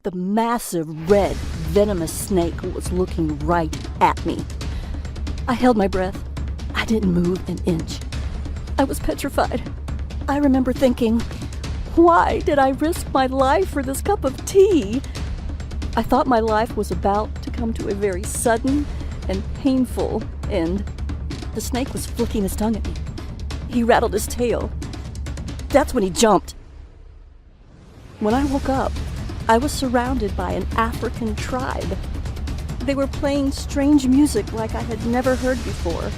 the massive red venomous snake was looking right at me. I held my breath. I didn't move an inch. I was petrified. I remember thinking, why did I risk my life for this cup of tea? I thought my life was about to come to a very sudden and painful end. The snake was flicking his tongue at me. He rattled his tail. That's when he jumped. When I woke up, I was surrounded by an African tribe. They were playing strange music like I had never heard before.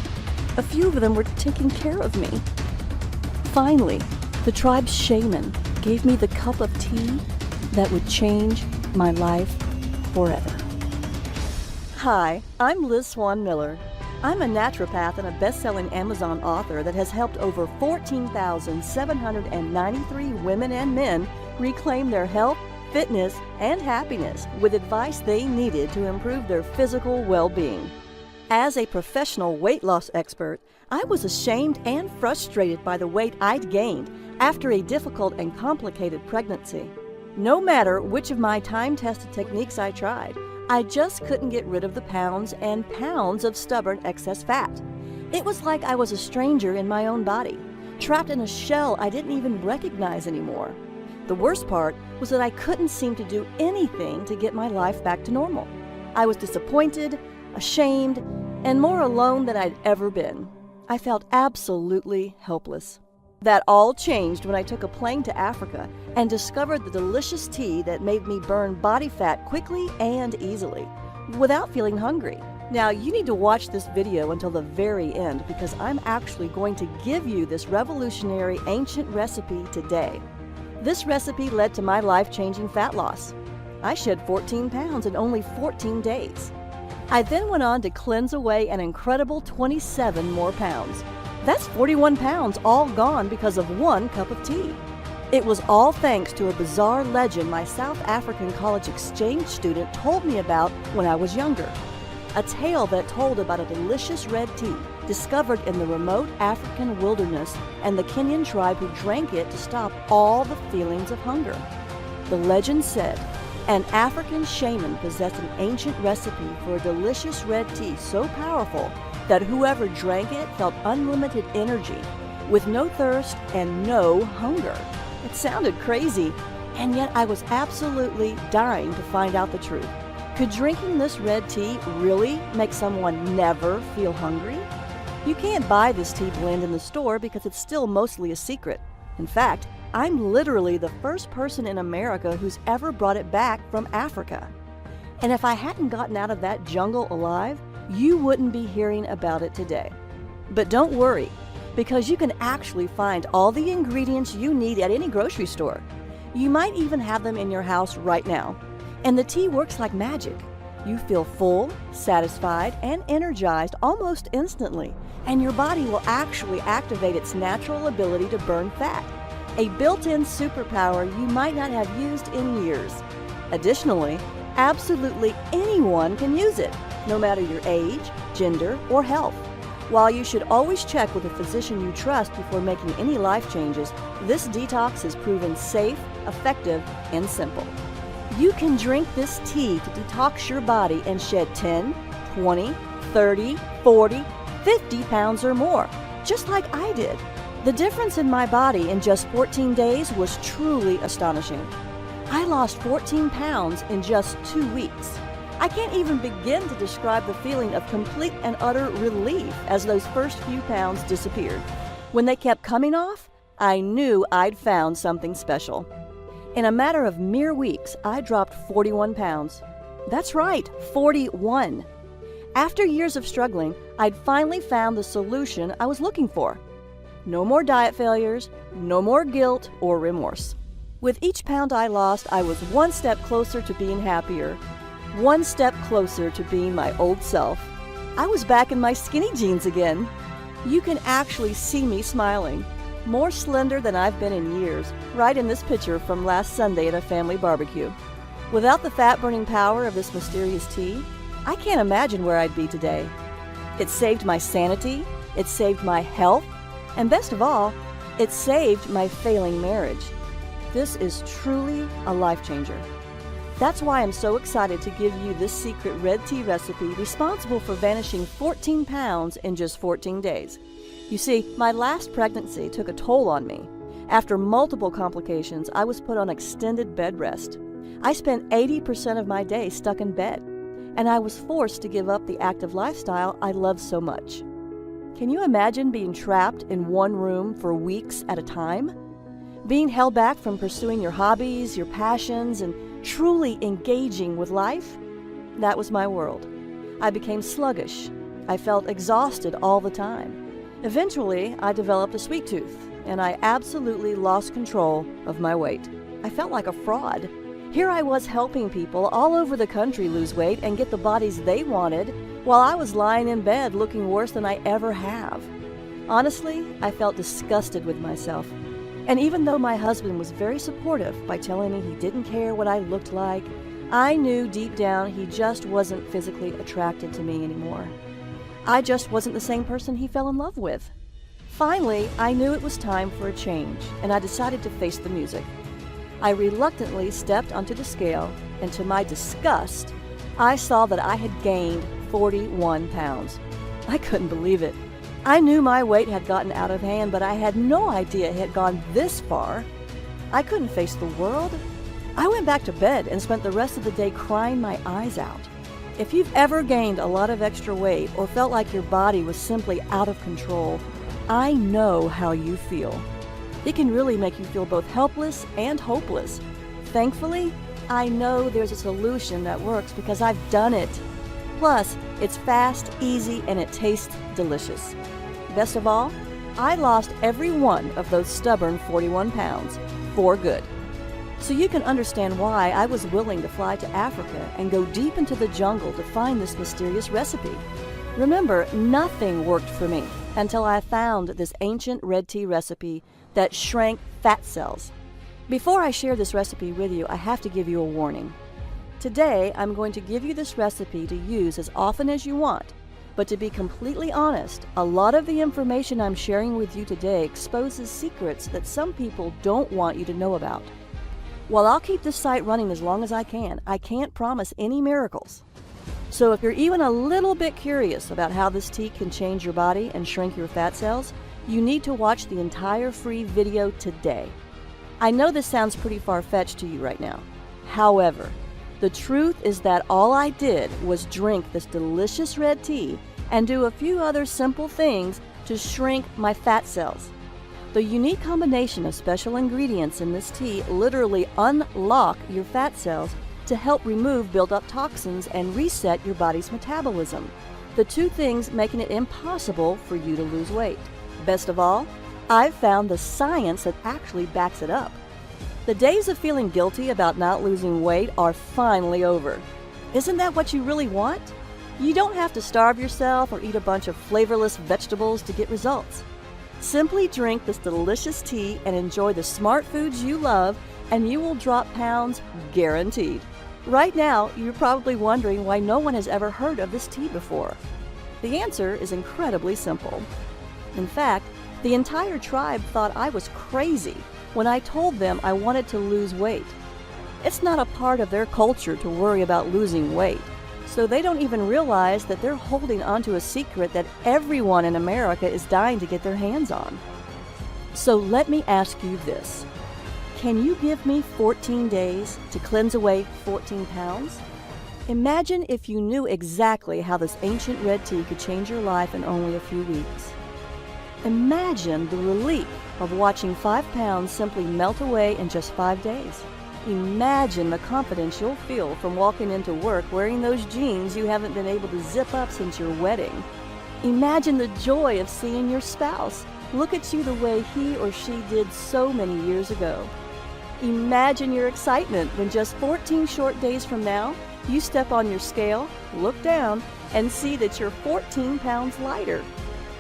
A few of them were taking care of me. Finally, the tribe's shaman gave me the cup of tea that would change my life forever. Hi, I'm Liz Swan Miller. I'm a naturopath and a best-selling Amazon author that has helped over 14,793 women and men reclaim their health, fitness, and happiness with advice they needed to improve their physical well-being. As a professional weight loss expert, I was ashamed and frustrated by the weight I'd gained after a difficult and complicated pregnancy. No matter which of my time-tested techniques I tried, I just couldn't get rid of the pounds and pounds of stubborn excess fat. It was like I was a stranger in my own body, trapped in a shell I didn't even recognize anymore. The worst part was that I couldn't seem to do anything to get my life back to normal. I was disappointed, ashamed, and more alone than I'd ever been. I felt absolutely helpless. That all changed when I took a plane to Africa and discovered the delicious tea that made me burn body fat quickly and easily, without feeling hungry. Now, you need to watch this video until the very end because I'm actually going to give you this revolutionary ancient recipe today. This recipe led to my life-changing fat loss. I shed 14 pounds in only 14 days. I then went on to cleanse away an incredible 27 more pounds. That's 41 pounds all gone because of one cup of tea. It was all thanks to a bizarre legend my South African college exchange student told me about when I was younger. A tale that told about a delicious red tea discovered in the remote African wilderness and the Kenyan tribe who drank it to stop all the feelings of hunger. The legend said an African shaman possessed an ancient recipe for a delicious red tea so powerful that whoever drank it felt unlimited energy, with no thirst and no hunger. It sounded crazy, and yet I was absolutely dying to find out the truth. Could drinking this red tea really make someone never feel hungry? You can't buy this tea blend in the store because it's still mostly a secret. In fact, I'm literally the first person in America who's ever brought it back from Africa. And if I hadn't gotten out of that jungle alive, you wouldn't be hearing about it today. But don't worry, because you can actually find all the ingredients you need at any grocery store. You might even have them in your house right now. And the tea works like magic. You feel full, satisfied, and energized almost instantly, and your body will actually activate its natural ability to burn fat, a built-in superpower you might not have used in years. Additionally, absolutely anyone can use it, no matter your age, gender, or health. While you should always check with a physician you trust before making any life changes, this detox is proven safe, effective, and simple. You can drink this tea to detox your body and shed 10, 20, 30, 40, 50 pounds or more, just like I did. The difference in my body in just 14 days was truly astonishing. I lost 14 pounds in just 2 weeks. I can't even begin to describe the feeling of complete and utter relief as those first few pounds disappeared. When they kept coming off, I knew I'd found something special. In a matter of mere weeks, I dropped 41 pounds. That's right, 41. After years of struggling, I'd finally found the solution I was looking for. No more diet failures, no more guilt or remorse. With each pound I lost, I was one step closer to being happier, one step closer to being my old self. I was back in my skinny jeans again. You can actually see me smiling, more slender than I've been in years, right in this picture from last Sunday at a family barbecue. Without the fat-burning power of this mysterious tea, I can't imagine where I'd be today. It saved my sanity, it saved my health, and best of all, it saved my failing marriage. This is truly a life changer. That's why I'm so excited to give you this secret red tea recipe responsible for vanishing 14 pounds in just 14 days. You see, my last pregnancy took a toll on me. After multiple complications, I was put on extended bed rest. I spent 80% of my day stuck in bed, and I was forced to give up the active lifestyle I loved so much. Can you imagine being trapped in one room for weeks at a time? Being held back from pursuing your hobbies, your passions, and truly engaging with life? That was my world. I became sluggish. I felt exhausted all the time. Eventually, I developed a sweet tooth, and I absolutely lost control of my weight. I felt like a fraud. Here I was helping people all over the country lose weight and get the bodies they wanted, while I was lying in bed looking worse than I ever have. Honestly, I felt disgusted with myself. And even though my husband was very supportive by telling me he didn't care what I looked like, I knew deep down he just wasn't physically attracted to me anymore. I just wasn't the same person he fell in love with. Finally, I knew it was time for a change, and I decided to face the music. I reluctantly stepped onto the scale, and to my disgust, I saw that I had gained 41 pounds. I couldn't believe it. I knew my weight had gotten out of hand, but I had no idea it had gone this far. I couldn't face the world. I went back to bed and spent the rest of the day crying my eyes out. If you've ever gained a lot of extra weight or felt like your body was simply out of control, I know how you feel. It can really make you feel both helpless and hopeless. Thankfully, I know there's a solution that works because I've done it. Plus, it's fast, easy, and it tastes delicious. Best of all, I lost every one of those stubborn 41 pounds for good. So you can understand why I was willing to fly to Africa and go deep into the jungle to find this mysterious recipe. Remember, nothing worked for me until I found this ancient red tea recipe that shrank fat cells. Before I share this recipe with you, I have to give you a warning. Today, I'm going to give you this recipe to use as often as you want, but to be completely honest, a lot of the information I'm sharing with you today exposes secrets that some people don't want you to know about. While I'll keep this site running as long as I can't promise any miracles. So if you're even a little bit curious about how this tea can change your body and shrink your fat cells, you need to watch the entire free video today. I know this sounds pretty far-fetched to you right now. However, the truth is that all I did was drink this delicious red tea and do a few other simple things to shrink my fat cells. The unique combination of special ingredients in this tea literally unlock your fat cells to help remove built-up toxins and reset your body's metabolism. The two things making it impossible for you to lose weight. Best of all, I've found the science that actually backs it up. The days of feeling guilty about not losing weight are finally over. Isn't that what you really want? You don't have to starve yourself or eat a bunch of flavorless vegetables to get results. Simply drink this delicious tea and enjoy the smart foods you love, and you will drop pounds guaranteed. Right now, you're probably wondering why no one has ever heard of this tea before. The answer is incredibly simple. In fact, the entire tribe thought I was crazy when I told them I wanted to lose weight. It's not a part of their culture to worry about losing weight, so they don't even realize that they're holding onto a secret that everyone in America is dying to get their hands on. So let me ask you this. Can you give me 14 days to cleanse away 14 pounds? Imagine if you knew exactly how this ancient red tea could change your life in only a few weeks. Imagine the relief of watching 5 pounds simply melt away in just 5 days. Imagine the confidence you'll feel from walking into work wearing those jeans you haven't been able to zip up since your wedding. Imagine the joy of seeing your spouse look at you the way he or she did so many years ago. Imagine your excitement when just 14 short days from now, you step on your scale, look down, and see that you're 14 pounds lighter.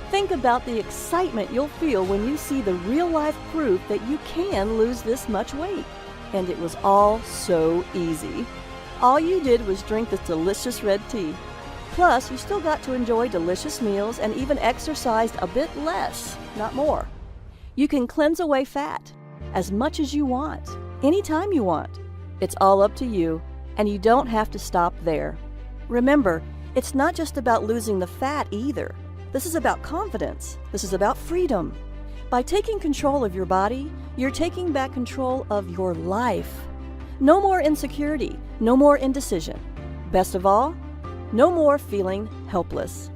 Think about the excitement you'll feel when you see the real-life proof that you can lose this much weight. And it was all so easy. All you did was drink this delicious red tea. Plus, you still got to enjoy delicious meals and even exercised a bit less, not more. You can cleanse away fat as much as you want, anytime you want. It's all up to you. And you don't have to stop there. Remember, it's not just about losing the fat either. This is about confidence. This is about freedom. By taking control of your body, you're taking back control of your life. No more insecurity, no more indecision. Best of all, no more feeling helpless.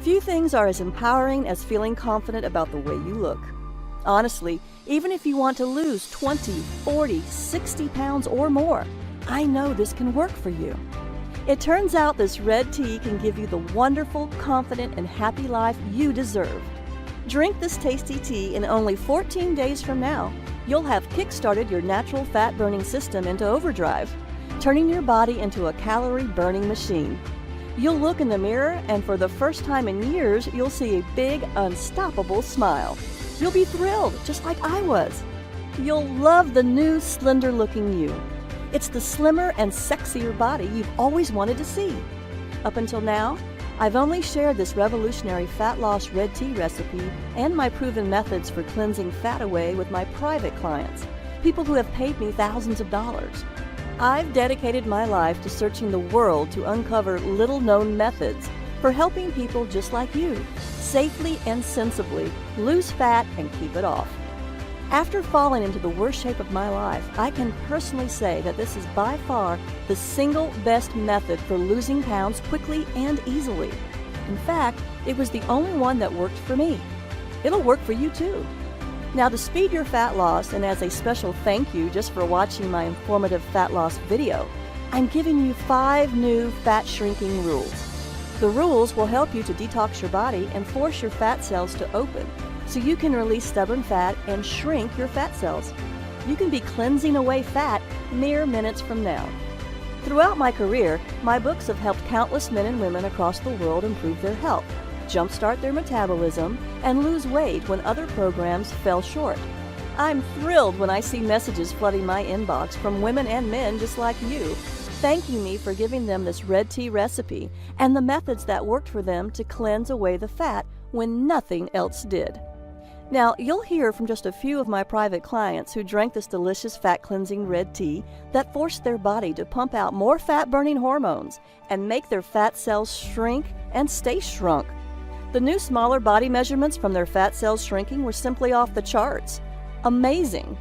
Few things are as empowering as feeling confident about the way you look. Honestly, even if you want to lose 20, 40, 60 pounds or more, I know this can work for you. It turns out this red tea can give you the wonderful, confident, and happy life you deserve. Drink this tasty tea and only 14 days from now, you'll have kick-started your natural fat-burning system into overdrive, turning your body into a calorie-burning machine. You'll look in the mirror and for the first time in years, you'll see a big, unstoppable smile. You'll be thrilled, just like I was. You'll love the new, slender-looking you. It's the slimmer and sexier body you've always wanted to see. Up until now, I've only shared this revolutionary fat loss red tea recipe and my proven methods for cleansing fat away with my private clients, people who have paid me thousands of dollars. I've dedicated my life to searching the world to uncover little-known methods for helping people just like you safely and sensibly lose fat and keep it off. After falling into the worst shape of my life, I can personally say that this is by far the single best method for losing pounds quickly and easily. In fact, it was the only one that worked for me. It'll work for you too. Now, to speed your fat loss, and as a special thank you just for watching my informative fat loss video, I'm giving you 5 new fat shrinking rules. The rules will help you to detox your body and force your fat cells to open, so you can release stubborn fat and shrink your fat cells. You can be cleansing away fat mere minutes from now. Throughout my career, my books have helped countless men and women across the world improve their health, jumpstart their metabolism, and lose weight when other programs fell short. I'm thrilled when I see messages flooding my inbox from women and men just like you, thanking me for giving them this red tea recipe and the methods that worked for them to cleanse away the fat when nothing else did. Now, you'll hear from just a few of my private clients who drank this delicious fat-cleansing red tea that forced their body to pump out more fat-burning hormones and make their fat cells shrink and stay shrunk. The new smaller body measurements from their fat cells shrinking were simply off the charts. Amazing!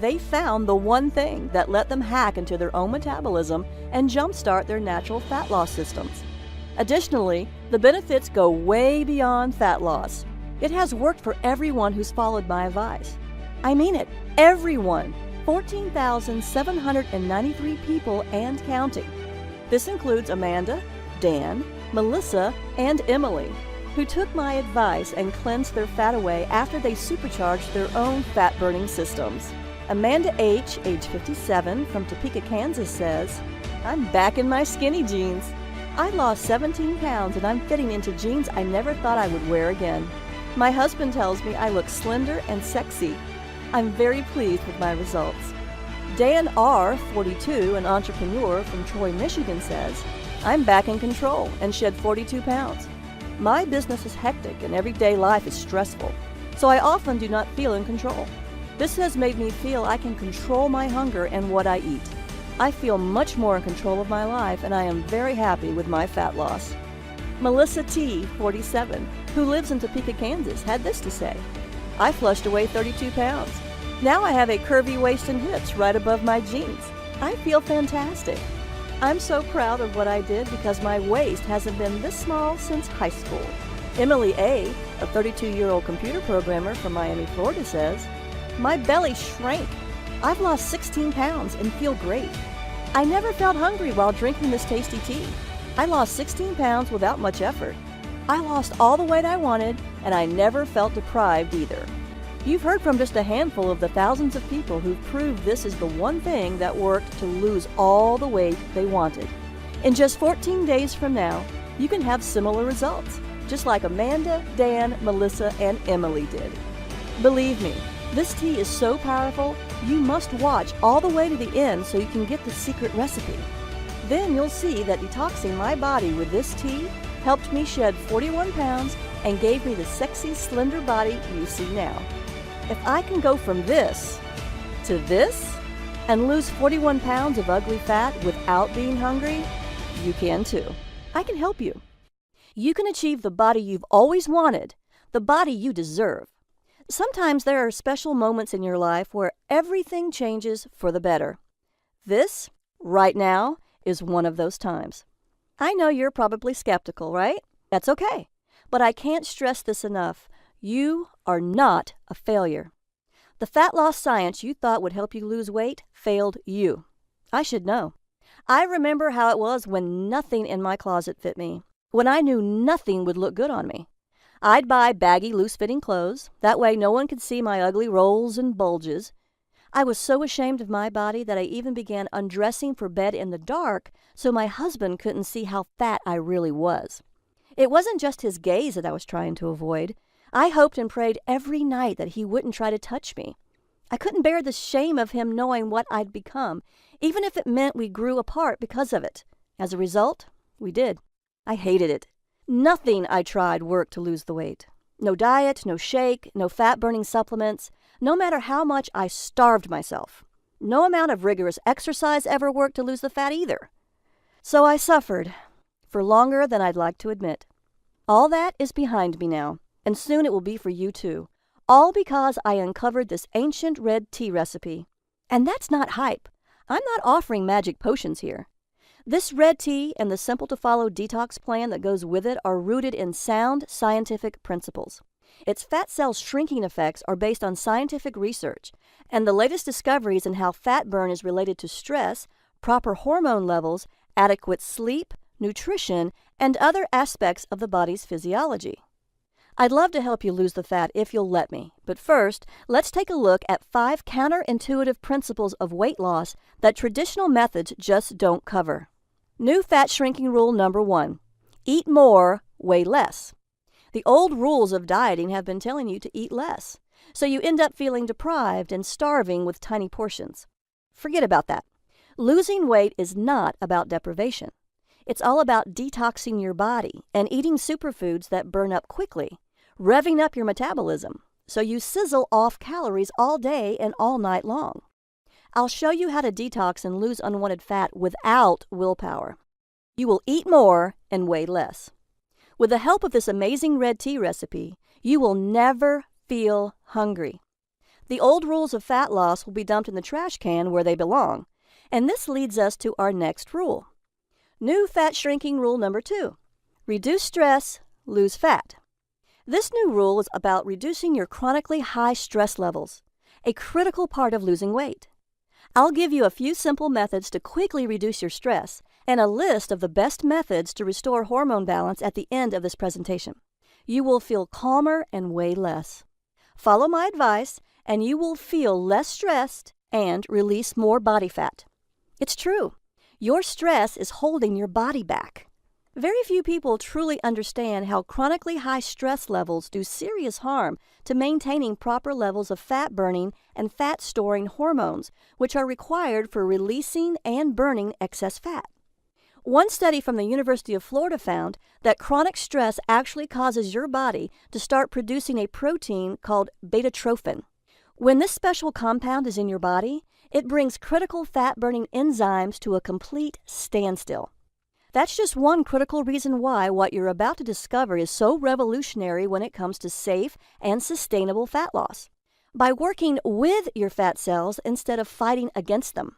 They found the one thing that let them hack into their own metabolism and jumpstart their natural fat loss systems. Additionally, the benefits go way beyond fat loss. It has worked for everyone who's followed my advice. I mean it, everyone. 14,793 people and counting. This includes Amanda, Dan, Melissa, and Emily, who took my advice and cleansed their fat away after they supercharged their own fat-burning systems. Amanda H., age 57, from Topeka, Kansas says, "I'm back in my skinny jeans. I lost 17 pounds and I'm fitting into jeans I never thought I would wear again. My husband tells me I look slender and sexy. I'm very pleased with my results." Dan R., 42, an entrepreneur from Troy, Michigan says, "I'm back in control and shed 42 pounds. My business is hectic and everyday life is stressful, so I often do not feel in control. This has made me feel I can control my hunger and what I eat. I feel much more in control of my life and I am very happy with my fat loss." Melissa T., 47, who lives in Topeka, Kansas, had this to say, "I flushed away 32 pounds. Now I have a curvy waist and hips right above my jeans. I feel fantastic. I'm so proud of what I did because my waist hasn't been this small since high school." Emily A., a 32-year-old computer programmer from Miami, Florida, says, "My belly shrank. I've lost 16 pounds and feel great. I never felt hungry while drinking this tasty tea. I lost 16 pounds without much effort. I lost all the weight I wanted, and I never felt deprived either." You've heard from just a handful of the thousands of people who've proved this is the one thing that worked to lose all the weight they wanted. In just 14 days from now, you can have similar results, just like Amanda, Dan, Melissa, and Emily did. Believe me, this tea is so powerful, you must watch all the way to the end so you can get the secret recipe. Then you'll see that detoxing my body with this tea helped me shed 41 pounds and gave me the sexy, slender body you see now. If I can go from this to this, and lose 41 pounds of ugly fat without being hungry? You can too. I can help you. You can achieve the body you've always wanted, the body you deserve. Sometimes there are special moments in your life where everything changes for the better. This, right now, is one of those times. I know you're probably skeptical, right? That's okay. But I can't stress this enough. You are not a failure. The fat loss science you thought would help you lose weight failed you. I should know. I remember how it was when nothing in my closet fit me, when I knew nothing would look good on me. I'd buy baggy, loose-fitting clothes. That way no one could see my ugly rolls and bulges. I was so ashamed of my body that I even began undressing for bed in the dark so my husband couldn't see how fat I really was. It wasn't just his gaze that I was trying to avoid. I hoped and prayed every night that he wouldn't try to touch me. I couldn't bear the shame of him knowing what I'd become, even if it meant we grew apart because of it. As a result, we did. I hated it. Nothing I tried worked to lose the weight. No diet, no shake, no fat-burning supplements, no matter how much I starved myself. No amount of rigorous exercise ever worked to lose the fat either. So I suffered, for longer than I'd like to admit. All that is behind me now, and soon it will be for you too. All because I uncovered this ancient red tea recipe. And that's not hype. I'm not offering magic potions here. This red tea and the simple-to-follow detox plan that goes with it are rooted in sound scientific principles. Its fat cell shrinking effects are based on scientific research, and the latest discoveries in how fat burn is related to stress, proper hormone levels, adequate sleep, nutrition, and other aspects of the body's physiology. I'd love to help you lose the fat if you'll let me, but first, let's take a look at 5 counterintuitive principles of weight loss that traditional methods just don't cover. New fat shrinking rule number 1. Eat more, weigh less. The old rules of dieting have been telling you to eat less, so you end up feeling deprived and starving with tiny portions. Forget about that. Losing weight is not about deprivation. It's all about detoxing your body and eating superfoods that burn up quickly, revving up your metabolism, so you sizzle off calories all day and all night long. I'll show you how to detox and lose unwanted fat without willpower. You will eat more and weigh less. With the help of this amazing red tea recipe, you will never feel hungry. The old rules of fat loss will be dumped in the trash can where they belong, and this leads us to our next rule. New fat shrinking rule number 2. Reduce stress, lose fat. This new rule is about reducing your chronically high stress levels, a critical part of losing weight. I'll give you a few simple methods to quickly reduce your stress and a list of the best methods to restore hormone balance at the end of this presentation. You will feel calmer and weigh less. Follow my advice and you will feel less stressed and release more body fat. It's true. Your stress is holding your body back. Very few people truly understand how chronically high stress levels do serious harm to maintaining proper levels of fat burning and fat storing hormones, which are required for releasing and burning excess fat. One study from the University of Florida found that chronic stress actually causes your body to start producing a protein called beta-trophin. When this special compound is in your body, it brings critical fat-burning enzymes to a complete standstill. That's just one critical reason why what you're about to discover is so revolutionary when it comes to safe and sustainable fat loss. By working with your fat cells instead of fighting against them.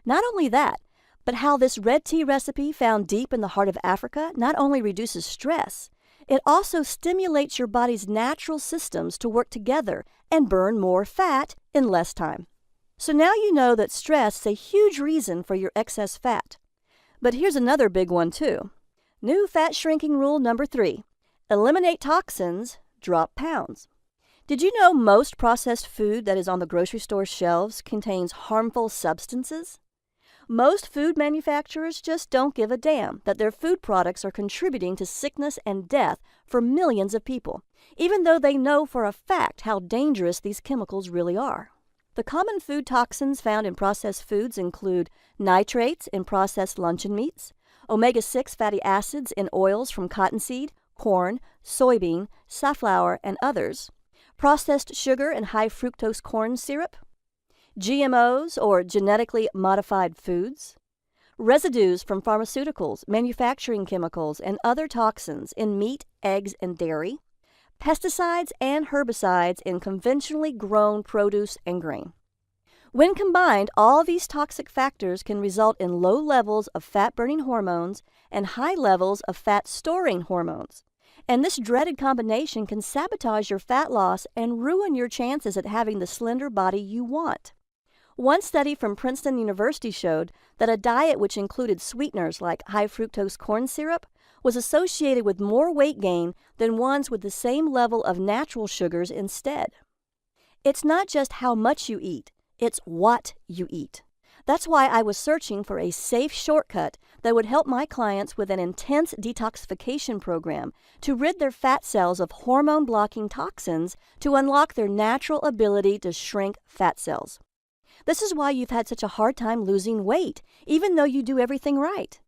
Not only that, but how this red tea recipe found deep in the heart of Africa not only reduces stress, it also stimulates your body's natural systems to work together and burn more fat in less time. So now you know that stress is a huge reason for your excess fat. But here's another big one too. New fat shrinking rule number 3. Eliminate toxins, drop pounds. Did you know most processed food that is on the grocery store shelves contains harmful substances? Most food manufacturers just don't give a damn that their food products are contributing to sickness and death for millions of people, even though they know for a fact how dangerous these chemicals really are. The common food toxins found in processed foods include nitrates in processed luncheon meats, omega-6 fatty acids in oils from cottonseed, corn, soybean, safflower, and others, processed sugar and high fructose corn syrup, GMOs or genetically modified foods, residues from pharmaceuticals, manufacturing chemicals, and other toxins in meat, eggs, and dairy, pesticides and herbicides in conventionally grown produce and grain. When combined, all these toxic factors can result in low levels of fat-burning hormones and high levels of fat-storing hormones. And this dreaded combination can sabotage your fat loss and ruin your chances at having the slender body you want. One study from Princeton University showed that a diet which included sweeteners like high fructose corn syrup was associated with more weight gain than ones with the same level of natural sugars instead. It's not just how much you eat, it's what you eat. That's why I was searching for a safe shortcut that would help my clients with an intense detoxification program to rid their fat cells of hormone-blocking toxins to unlock their natural ability to shrink fat cells. This is why you've had such a hard time losing weight, even though you do everything right.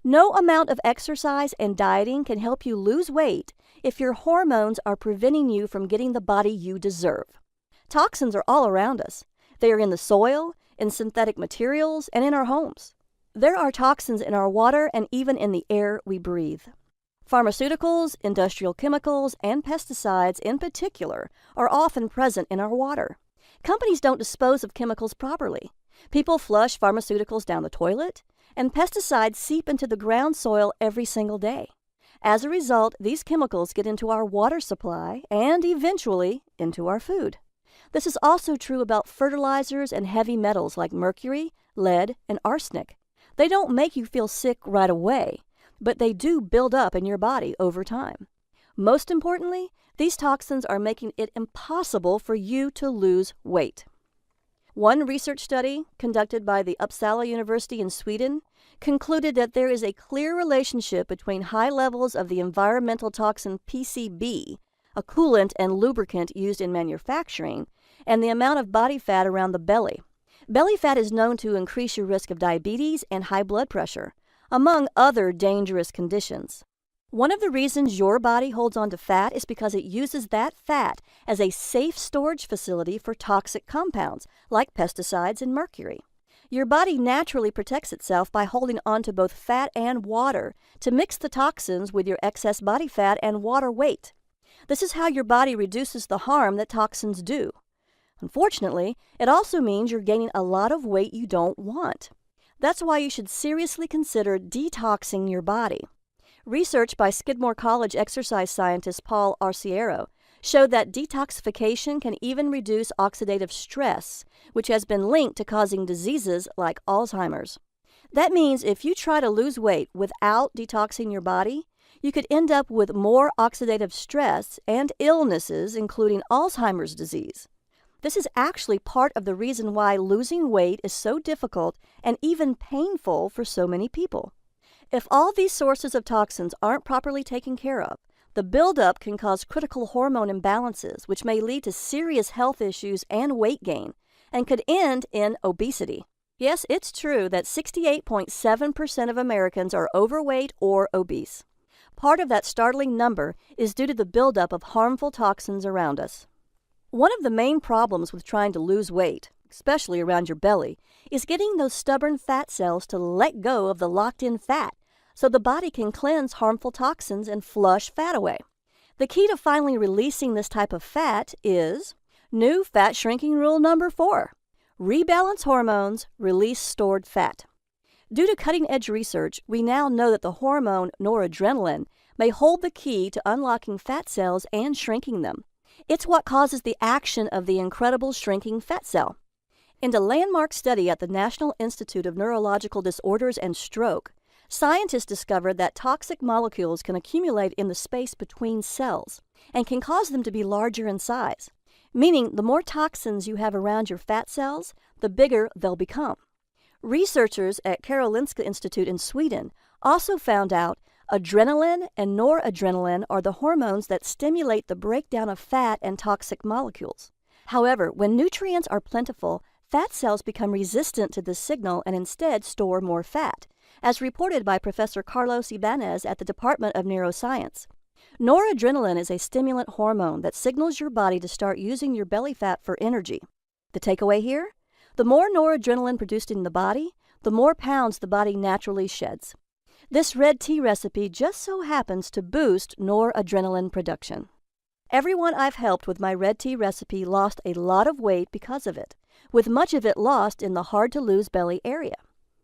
No amount of exercise and dieting can help you lose weight if your hormones are preventing you from getting the body you deserve. Toxins are all around us. They are in the soil, in synthetic materials, and in our homes. There are toxins in our water and even in the air we breathe. Pharmaceuticals, industrial chemicals, and pesticides in particular are often present in our water. Companies don't dispose of chemicals properly. People flush pharmaceuticals down the toilet, and pesticides seep into the ground soil every single day. As a result, these chemicals get into our water supply and eventually into our food. This is also true about fertilizers and heavy metals like mercury, lead, and arsenic. They don't make you feel sick right away, but they do build up in your body over time. Most importantly, these toxins are making it impossible for you to lose weight. One research study conducted by the Uppsala University in Sweden concluded that there is a clear relationship between high levels of the environmental toxin PCB, a coolant and lubricant used in manufacturing, and the amount of body fat around the belly. Belly fat is known to increase your risk of diabetes and high blood pressure, among other dangerous conditions. One of the reasons your body holds on to fat is because it uses that fat as a safe storage facility for toxic compounds like pesticides and mercury. Your body naturally protects itself by holding on to both fat and water to mix the toxins with your excess body fat and water weight. This is how your body reduces the harm that toxins do. Unfortunately, it also means you're gaining a lot of weight you don't want. That's why you should seriously consider detoxing your body. Research by Skidmore College exercise scientist Paul Arciero showed that detoxification can even reduce oxidative stress, which has been linked to causing diseases like Alzheimer's. That means if you try to lose weight without detoxing your body, you could end up with more oxidative stress and illnesses, including Alzheimer's disease. This is actually part of the reason why losing weight is so difficult and even painful for so many people. If all these sources of toxins aren't properly taken care of, the buildup can cause critical hormone imbalances, which may lead to serious health issues and weight gain, and could end in obesity. Yes, it's true that 68.7% of Americans are overweight or obese. Part of that startling number is due to the buildup of harmful toxins around us. One of the main problems with trying to lose weight, especially around your belly, is getting those stubborn fat cells to let go of the locked-in fat so the body can cleanse harmful toxins and flush fat away. The key to finally releasing this type of fat is new fat shrinking rule number 4. Rebalance hormones, release stored fat. Due to cutting-edge research, we now know that the hormone noradrenaline may hold the key to unlocking fat cells and shrinking them. It's what causes the action of the incredible shrinking fat cell. In a landmark study at the National Institute of Neurological Disorders and Stroke, scientists discovered that toxic molecules can accumulate in the space between cells and can cause them to be larger in size, meaning the more toxins you have around your fat cells, the bigger they'll become. Researchers at Karolinska Institute in Sweden also found out adrenaline and noradrenaline are the hormones that stimulate the breakdown of fat and toxic molecules. However, when nutrients are plentiful, fat cells become resistant to this signal and instead store more fat, as reported by Professor Carlos Ibanez at the Department of Neuroscience. Noradrenaline is a stimulant hormone that signals your body to start using your belly fat for energy. The takeaway here? The more noradrenaline produced in the body, the more pounds the body naturally sheds. This red tea recipe just so happens to boost noradrenaline production. Everyone I've helped with my red tea recipe lost a lot of weight because of it, with much of it lost in the hard-to-lose belly area.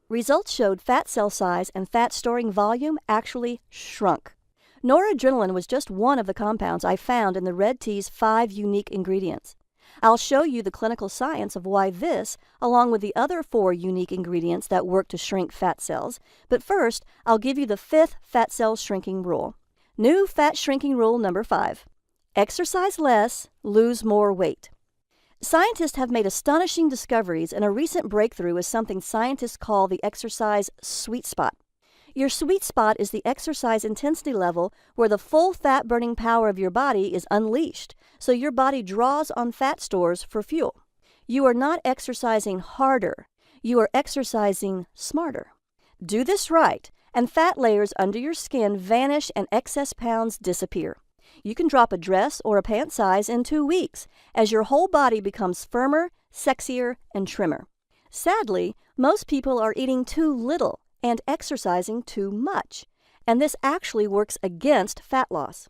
Results showed fat cell size and fat storing volume actually shrunk. Noradrenaline was just one of the compounds I found in the red tea's 5 unique ingredients. I'll show you the clinical science of why this, along with the other 4 unique ingredients that work to shrink fat cells, but first, I'll give you the 5th fat cell shrinking rule. New fat shrinking rule number 5. Exercise less, lose more weight. Scientists have made astonishing discoveries, and a recent breakthrough is something scientists call the exercise sweet spot. Your sweet spot is the exercise intensity level where the full fat-burning power of your body is unleashed, so your body draws on fat stores for fuel. You are not exercising harder, you are exercising smarter. Do this right, and fat layers under your skin vanish and excess pounds disappear. You can drop a dress or a pant size in 2 weeks as your whole body becomes firmer, sexier, and trimmer. Sadly, most people are eating too little and exercising too much, and this actually works against fat loss.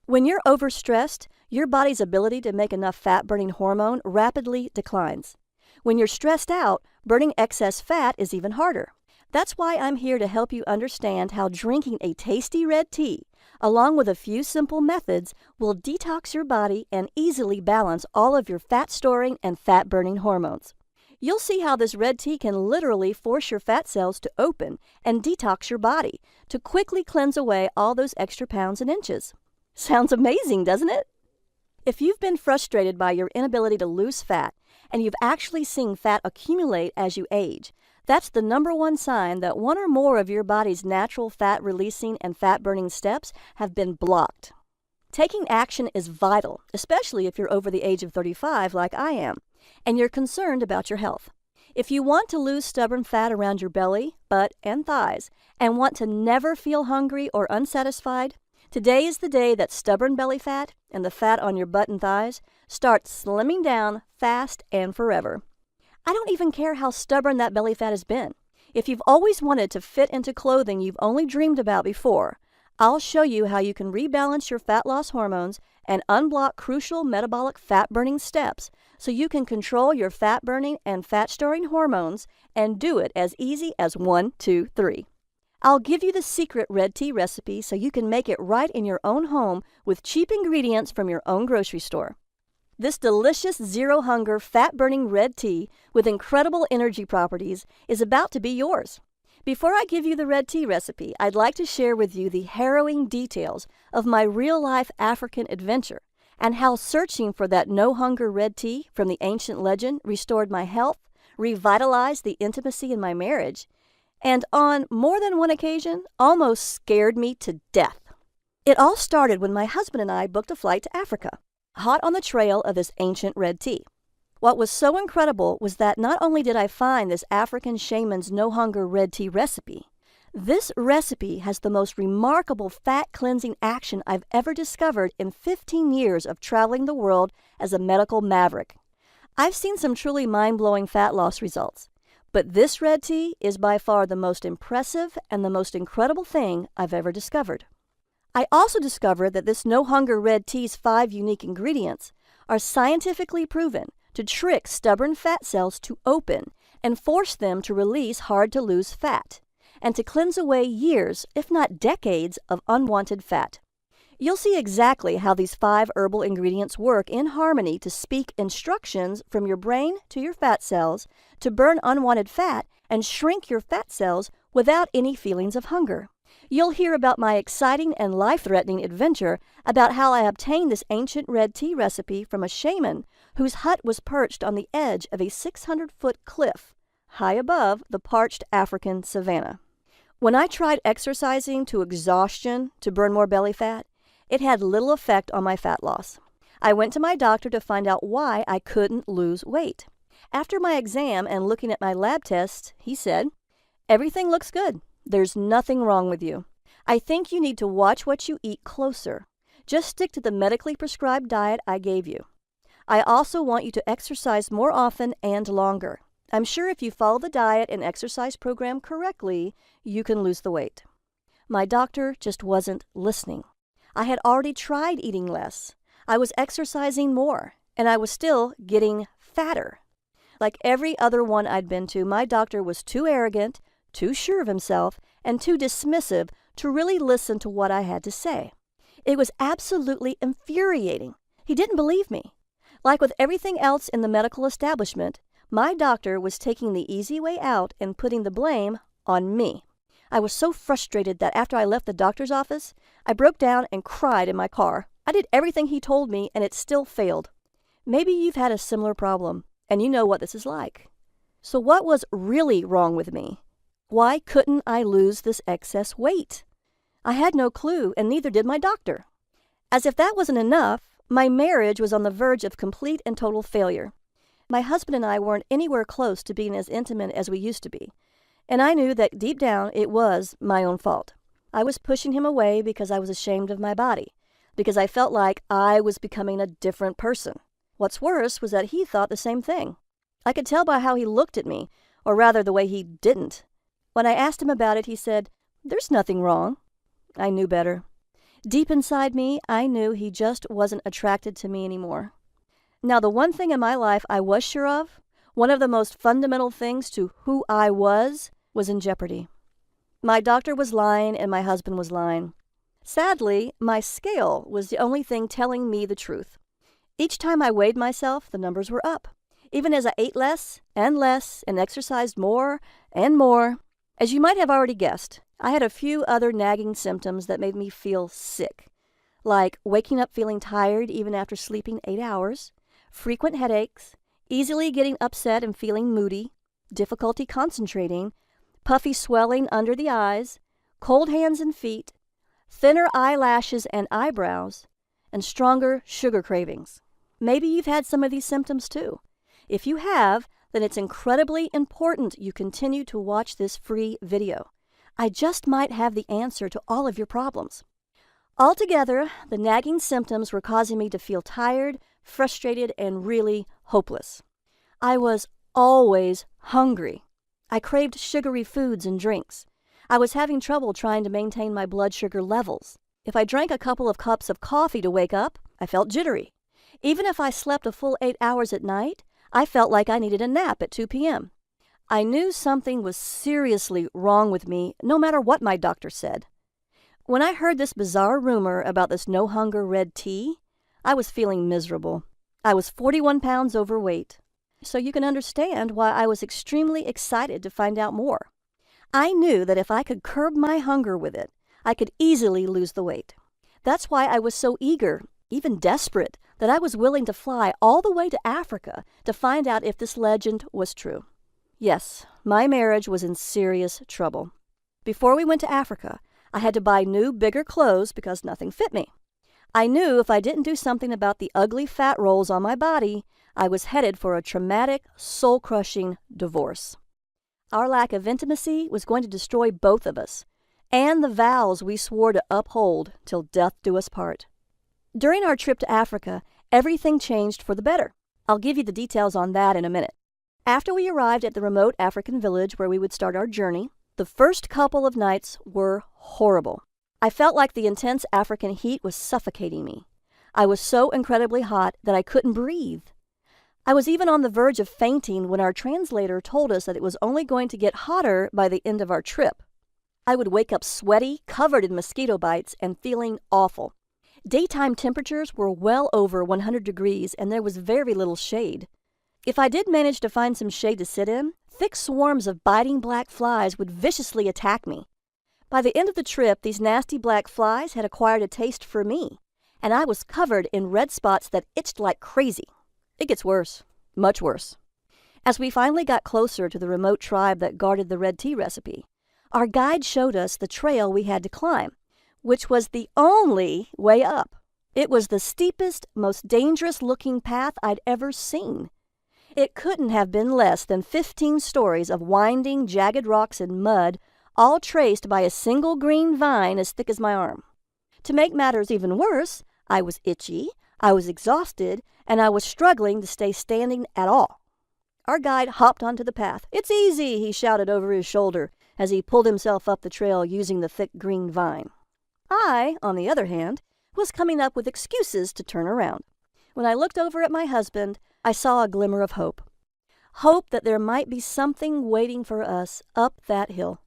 When you're overstressed, your body's ability to make enough fat-burning hormone rapidly declines. When you're stressed out, burning excess fat is even harder. That's why I'm here to help you understand how drinking a tasty red tea, along with a few simple methods, will detox your body and easily balance all of your fat-storing and fat-burning hormones. You'll see how this red tea can literally force your fat cells to open and detox your body to quickly cleanse away all those extra pounds and inches. Sounds amazing, doesn't it? If you've been frustrated by your inability to lose fat and you've actually seen fat accumulate as you age, that's the #1 sign that one or more of your body's natural fat-releasing and fat-burning steps have been blocked. Taking action is vital, especially if you're over the age of 35 like I am, and you're concerned about your health. If you want to lose stubborn fat around your belly, butt, and thighs, and want to never feel hungry or unsatisfied, today is the day that stubborn belly fat and the fat on your butt and thighs start slimming down fast and forever. I don't even care how stubborn that belly fat has been. If you've always wanted to fit into clothing you've only dreamed about before, I'll show you how you can rebalance your fat loss hormones and unblock crucial metabolic fat-burning steps so you can control your fat-burning and fat-storing hormones and do it as easy as 1, 2, 3. I'll give you the secret red tea recipe so you can make it right in your own home with cheap ingredients from your own grocery store. This delicious zero-hunger, fat-burning red tea with incredible energy properties is about to be yours. Before I give you the red tea recipe, I'd like to share with you the harrowing details of my real-life African adventure and how searching for that no-hunger red tea from the ancient legend restored my health, revitalized the intimacy in my marriage, and on more than one occasion, almost scared me to death. It all started when my husband and I booked a flight to Africa, hot on the trail of this ancient red tea. What was so incredible was that not only did I find this African shaman's no-hunger red tea recipe, this recipe has the most remarkable fat-cleansing action I've ever discovered in 15 years of traveling the world as a medical maverick. I've seen some truly mind-blowing fat loss results, but this red tea is by far the most impressive and the most incredible thing I've ever discovered. I also discovered that this no-hunger red tea's 5 unique ingredients are scientifically proven to trick stubborn fat cells to open and force them to release hard-to-lose fat, and to cleanse away years, if not decades, of unwanted fat. You'll see exactly how these 5 herbal ingredients work in harmony to speak instructions from your brain to your fat cells to burn unwanted fat and shrink your fat cells without any feelings of hunger. You'll hear about my exciting and life-threatening adventure about how I obtained this ancient red tea recipe from a shaman whose hut was perched on the edge of a 600-foot cliff, high above the parched African savanna. When I tried exercising to exhaustion to burn more belly fat, it had little effect on my fat loss. I went to my doctor to find out why I couldn't lose weight. After my exam and looking at my lab tests, he said, "Everything looks good. There's nothing wrong with you. I think you need to watch what you eat closer. Just stick to the medically prescribed diet I gave you. I also want you to exercise more often and longer. I'm sure if you follow the diet and exercise program correctly, you can lose the weight. My doctor just wasn't listening. I had already tried eating less. I was exercising more, and I was still getting fatter. Like every other one I'd been to, my doctor was too arrogant, too sure of himself, and too dismissive to really listen to what I had to say. It was absolutely infuriating. He didn't believe me. Like with everything else in the medical establishment, my doctor was taking the easy way out and putting the blame on me. I was so frustrated that after I left the doctor's office, I broke down and cried in my car. I did everything he told me, and it still failed. Maybe you've had a similar problem, and you know what this is like. So what was really wrong with me? Why couldn't I lose this excess weight? I had no clue, and neither did my doctor. As if that wasn't enough, my marriage was on the verge of complete and total failure. My husband and I weren't anywhere close to being as intimate as we used to be, and I knew that deep down it was my own fault. I was pushing him away because I was ashamed of my body, because I felt like I was becoming a different person. What's worse was that he thought the same thing. I could tell by how he looked at me, or rather the way he didn't. When I asked him about it, he said, "There's nothing wrong." I knew better. Deep inside me, I knew he just wasn't attracted to me anymore. Now, the one thing in my life I was sure of, one of the most fundamental things to who I was in jeopardy. My doctor was lying and my husband was lying. Sadly, my scale was the only thing telling me the truth. Each time I weighed myself, the numbers were up. Even as I ate less and exercised more and more. As you might have already guessed, I had a few other nagging symptoms that made me feel sick, like waking up feeling tired even after sleeping 8 hours, frequent headaches, easily getting upset and feeling moody, difficulty concentrating, puffy swelling under the eyes, cold hands and feet, thinner eyelashes and eyebrows, and stronger sugar cravings. Maybe you've had some of these symptoms too. If you have, then it's incredibly important you continue to watch this free video. I just might have the answer to all of your problems. Altogether, the nagging symptoms were causing me to feel tired, frustrated, and really hopeless. I was always hungry. I craved sugary foods and drinks. I was having trouble trying to maintain my blood sugar levels. If I drank a couple of cups of coffee to wake up, I felt jittery. Even if I slept a full 8 hours at night, I felt like I needed a nap at 2 p.m. I knew something was seriously wrong with me, no matter what my doctor said. When I heard this bizarre rumor about this no-hunger red tea, I was feeling miserable. I was 41 pounds overweight. So you can understand why I was extremely excited to find out more. I knew that if I could curb my hunger with it, I could easily lose the weight. That's why I was so eager, even desperate, that I was willing to fly all the way to Africa to find out if this legend was true. Yes, my marriage was in serious trouble. Before we went to Africa, I had to buy new, bigger clothes because nothing fit me. I knew if I didn't do something about the ugly fat rolls on my body, I was headed for a traumatic, soul-crushing divorce. Our lack of intimacy was going to destroy both of us, and the vows we swore to uphold till death do us part. During our trip to Africa, everything changed for the better. I'll give you the details on that in a minute. After we arrived at the remote African village where we would start our journey, the first couple of nights were horrible. I felt like the intense African heat was suffocating me. I was so incredibly hot that I couldn't breathe. I was even on the verge of fainting when our translator told us that it was only going to get hotter by the end of our trip. I would wake up sweaty, covered in mosquito bites, and feeling awful. Daytime temperatures were well over 100 degrees, and there was very little shade. If I did manage to find some shade to sit in, thick swarms of biting black flies would viciously attack me. By the end of the trip, these nasty black flies had acquired a taste for me, and I was covered in red spots that itched like crazy. It gets worse, much worse. As we finally got closer to the remote tribe that guarded the red tea recipe, our guide showed us the trail we had to climb, which was the only way up. It was the steepest, most dangerous-looking path I'd ever seen. It couldn't have been less than 15 stories of winding, jagged rocks and mud, all traced by a single green vine as thick as my arm. To make matters even worse, I was itchy, I was exhausted, and I was struggling to stay standing at all. Our guide hopped onto the path. "It's easy," he shouted over his shoulder as he pulled himself up the trail using the thick green vine. I, on the other hand, was coming up with excuses to turn around. When I looked over at my husband, I saw a glimmer of hope. Hope that there might be something waiting for us up that hill.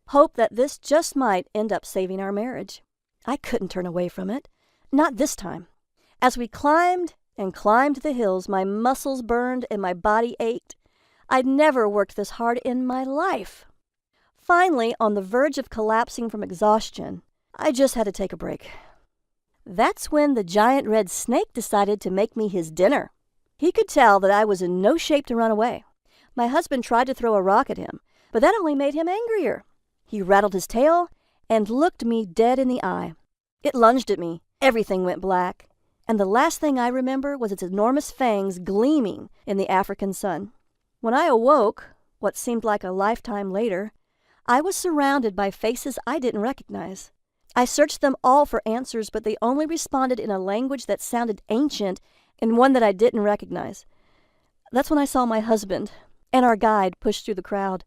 Hope that this just might end up saving our marriage. I couldn't turn away from it. Not this time. As we climbed and climbed the hills, my muscles burned and my body ached. I'd never worked this hard in my life. Finally, on the verge of collapsing from exhaustion, I just had to take a break. That's when the giant red snake decided to make me his dinner. He could tell that I was in no shape to run away. My husband tried to throw a rock at him, but that only made him angrier. He rattled his tail and looked me dead in the eye. It lunged at me. Everything went black, and the last thing I remember was its enormous fangs gleaming in the African sun. When I awoke, what seemed like a lifetime later, I was surrounded by faces I didn't recognize. I searched them all for answers, but they only responded in a language that sounded ancient and one that I didn't recognize. That's when I saw my husband and our guide push through the crowd,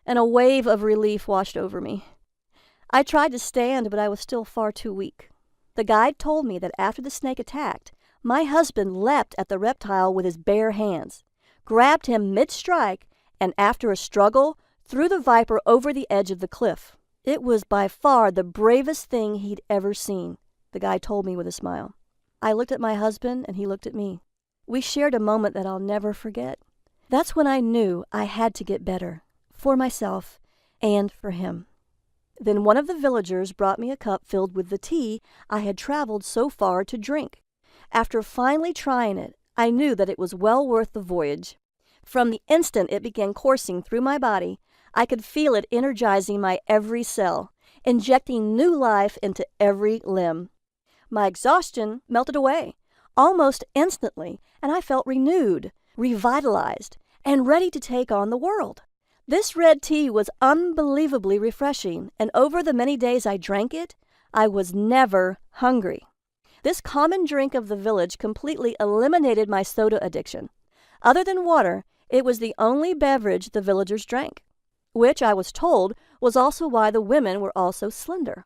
and a wave of relief washed over me. I tried to stand, but I was still far too weak. The guide told me that after the snake attacked, my husband leapt at the reptile with his bare hands, grabbed him mid-strike, and after a struggle, threw the viper over the edge of the cliff. It was by far the bravest thing he'd ever seen, the guy told me with a smile. I looked at my husband and he looked at me. We shared a moment that I'll never forget. That's when I knew I had to get better, for myself and for him. Then one of the villagers brought me a cup filled with the tea I had traveled so far to drink. After finally trying it, I knew that it was well worth the voyage. From the instant it began coursing through my body, I could feel it energizing my every cell, injecting new life into every limb. My exhaustion melted away almost instantly, and I felt renewed, revitalized, and ready to take on the world. This red tea was unbelievably refreshing, and over the many days I drank it, I was never hungry. This common drink of the village completely eliminated my soda addiction. Other than water, it was the only beverage the villagers drank, which I was told was also why the women were all so slender.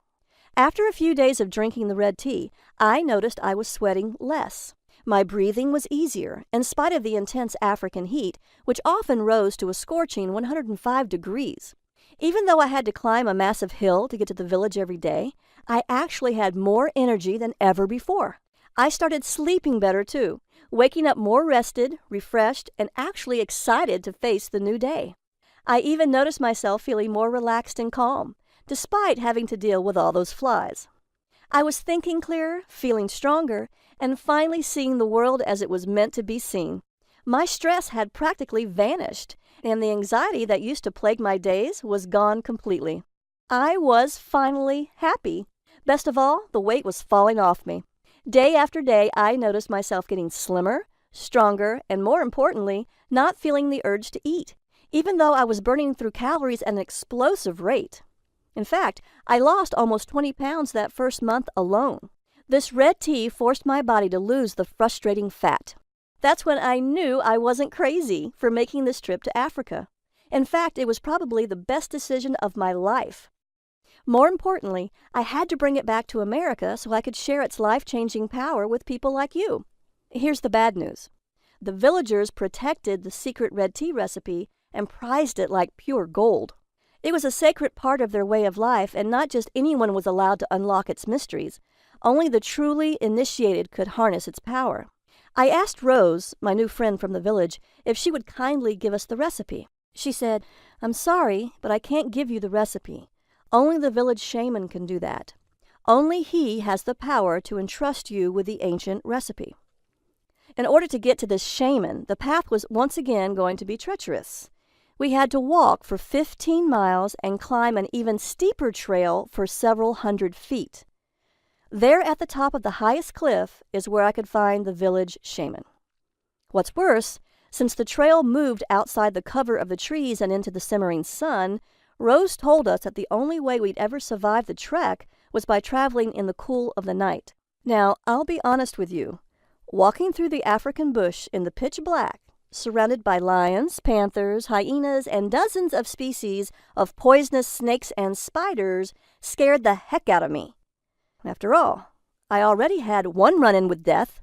After a few days of drinking the red tea, I noticed I was sweating less. My breathing was easier, in spite of the intense African heat, which often rose to a scorching 105 degrees. Even though I had to climb a massive hill to get to the village every day, I actually had more energy than ever before. I started sleeping better too, waking up more rested, refreshed, and actually excited to face the new day. I even noticed myself feeling more relaxed and calm, despite having to deal with all those flies. I was thinking clearer, feeling stronger, and finally seeing the world as it was meant to be seen. My stress had practically vanished, and the anxiety that used to plague my days was gone completely. I was finally happy. Best of all, the weight was falling off me. Day after day, I noticed myself getting slimmer, stronger, and more importantly, not feeling the urge to eat, even though I was burning through calories at an explosive rate. In fact, I lost almost 20 pounds that first month alone. This red tea forced my body to lose the frustrating fat. That's when I knew I wasn't crazy for making this trip to Africa. In fact, it was probably the best decision of my life. More importantly, I had to bring it back to America so I could share its life-changing power with people like you. Here's the bad news. The villagers protected the secret red tea recipe and prized it like pure gold. It was a sacred part of their way of life, and not just anyone was allowed to unlock its mysteries. Only the truly initiated could harness its power. I asked Rose, my new friend from the village, if she would kindly give us the recipe. She said, "I'm sorry, but I can't give you the recipe. Only the village shaman can do that. Only he has the power to entrust you with the ancient recipe." In order to get to this shaman, the path was once again going to be treacherous. We had to walk for 15 miles and climb an even steeper trail for several hundred feet. There at the top of the highest cliff is where I could find the village shaman. What's worse, since the trail moved outside the cover of the trees and into the simmering sun, Rose told us that the only way we'd ever survive the trek was by traveling in the cool of the night. Now, I'll be honest with you. Walking through the African bush in the pitch black surrounded by lions, panthers, hyenas, and dozens of species of poisonous snakes and spiders, scared the heck out of me. After all, I already had one run-in with death.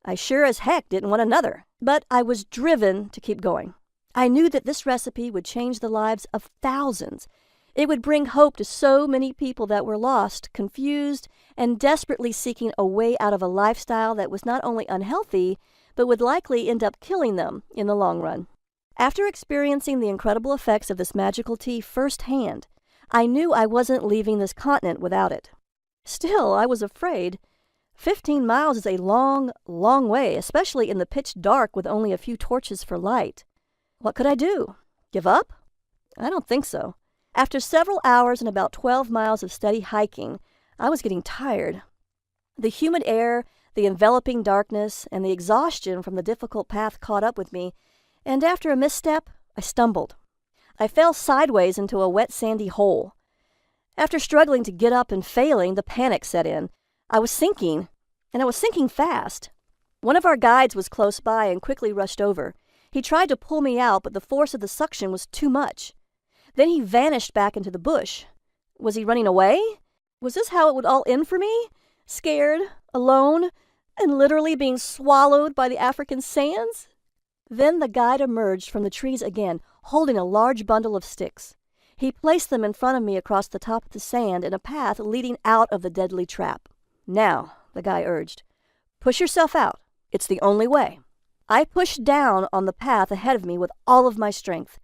I sure as heck didn't want another, but I was driven to keep going. I knew that this recipe would change the lives of thousands. It would bring hope to so many people that were lost, confused, and desperately seeking a way out of a lifestyle that was not only unhealthy, but would likely end up killing them in the long run. After experiencing the incredible effects of this magical tea firsthand, I knew I wasn't leaving this continent without it. Still, I was afraid. 15 miles is a long, long way, especially in the pitch dark with only a few torches for light. What could I do? Give up? I don't think so. After several hours and about 12 miles of steady hiking, I was getting tired. The humid air, the enveloping darkness, and the exhaustion from the difficult path caught up with me, and after a misstep, I stumbled. I fell sideways into a wet, sandy hole. After struggling to get up and failing, the panic set in. I was sinking, and I was sinking fast. One of our guides was close by and quickly rushed over. He tried to pull me out, but the force of the suction was too much. Then he vanished back into the bush. Was he running away? Was this how it would all end for me? Scared, alone, and literally being swallowed by the African sands? Then the guide emerged from the trees again, holding a large bundle of sticks. He placed them in front of me across the top of the sand in a path leading out of the deadly trap. Now, the guy urged, push yourself out. It's the only way. I pushed down on the path ahead of me with all of my strength.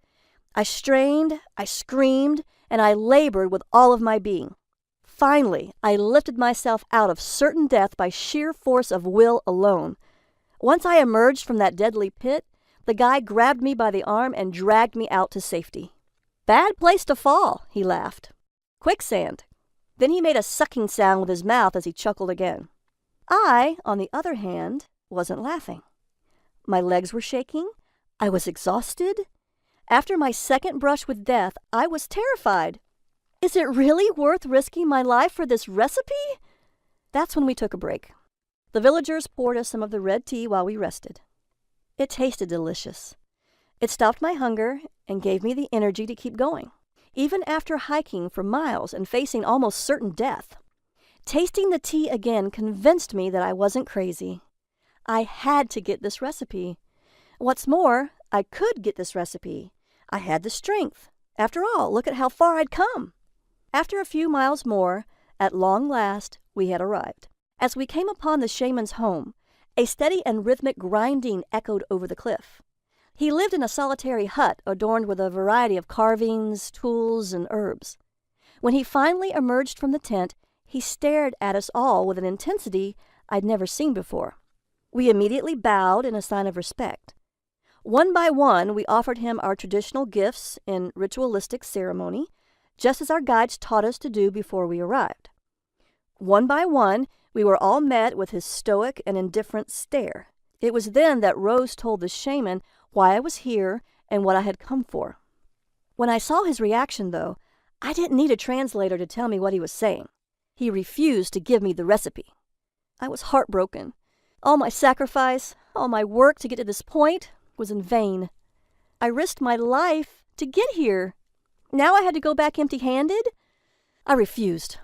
I strained, I screamed, and I labored with all of my being. Finally, I lifted myself out of certain death by sheer force of will alone. Once I emerged from that deadly pit, the guy grabbed me by the arm and dragged me out to safety. Bad place to fall, he laughed. Quicksand. Then he made a sucking sound with his mouth as he chuckled again. I, on the other hand, wasn't laughing. My legs were shaking. I was exhausted. After my second brush with death, I was terrified. Is it really worth risking my life for this recipe? That's when we took a break. The villagers poured us some of the red tea while we rested. It tasted delicious. It stopped my hunger and gave me the energy to keep going, even after hiking for miles and facing almost certain death. Tasting the tea again convinced me that I wasn't crazy. I had to get this recipe. What's more, I could get this recipe. I had the strength. After all, look at how far I'd come. After a few miles more, at long last, we had arrived. As we came upon the shaman's home, a steady and rhythmic grinding echoed over the cliff. He lived in a solitary hut adorned with a variety of carvings, tools, and herbs. When he finally emerged from the tent, he stared at us all with an intensity I'd never seen before. We immediately bowed in a sign of respect. One by one, we offered him our traditional gifts in ritualistic ceremony, just as our guides taught us to do before we arrived. One by one, we were all met with his stoic and indifferent stare. It was then that Rose told the shaman why I was here and what I had come for. When I saw his reaction, though, I didn't need a translator to tell me what he was saying. He refused to give me the recipe. I was heartbroken. All my sacrifice, all my work to get to this point was in vain. I risked my life to get here. Now I had to go back empty-handed? I refused.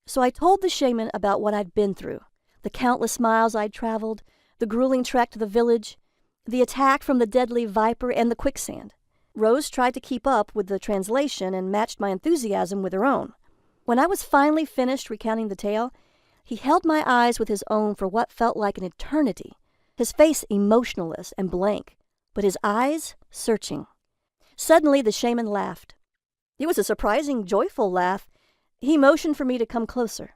So I told the shaman about what I'd been through, the countless miles I'd traveled, the grueling trek to the village, the attack from the deadly viper, and the quicksand. Rose tried to keep up with the translation and matched my enthusiasm with her own. When I was finally finished recounting the tale, he held my eyes with his own for what felt like an eternity, his face emotionless and blank, but his eyes searching. Suddenly the shaman laughed. It was a surprising, joyful laugh. He motioned for me to come closer.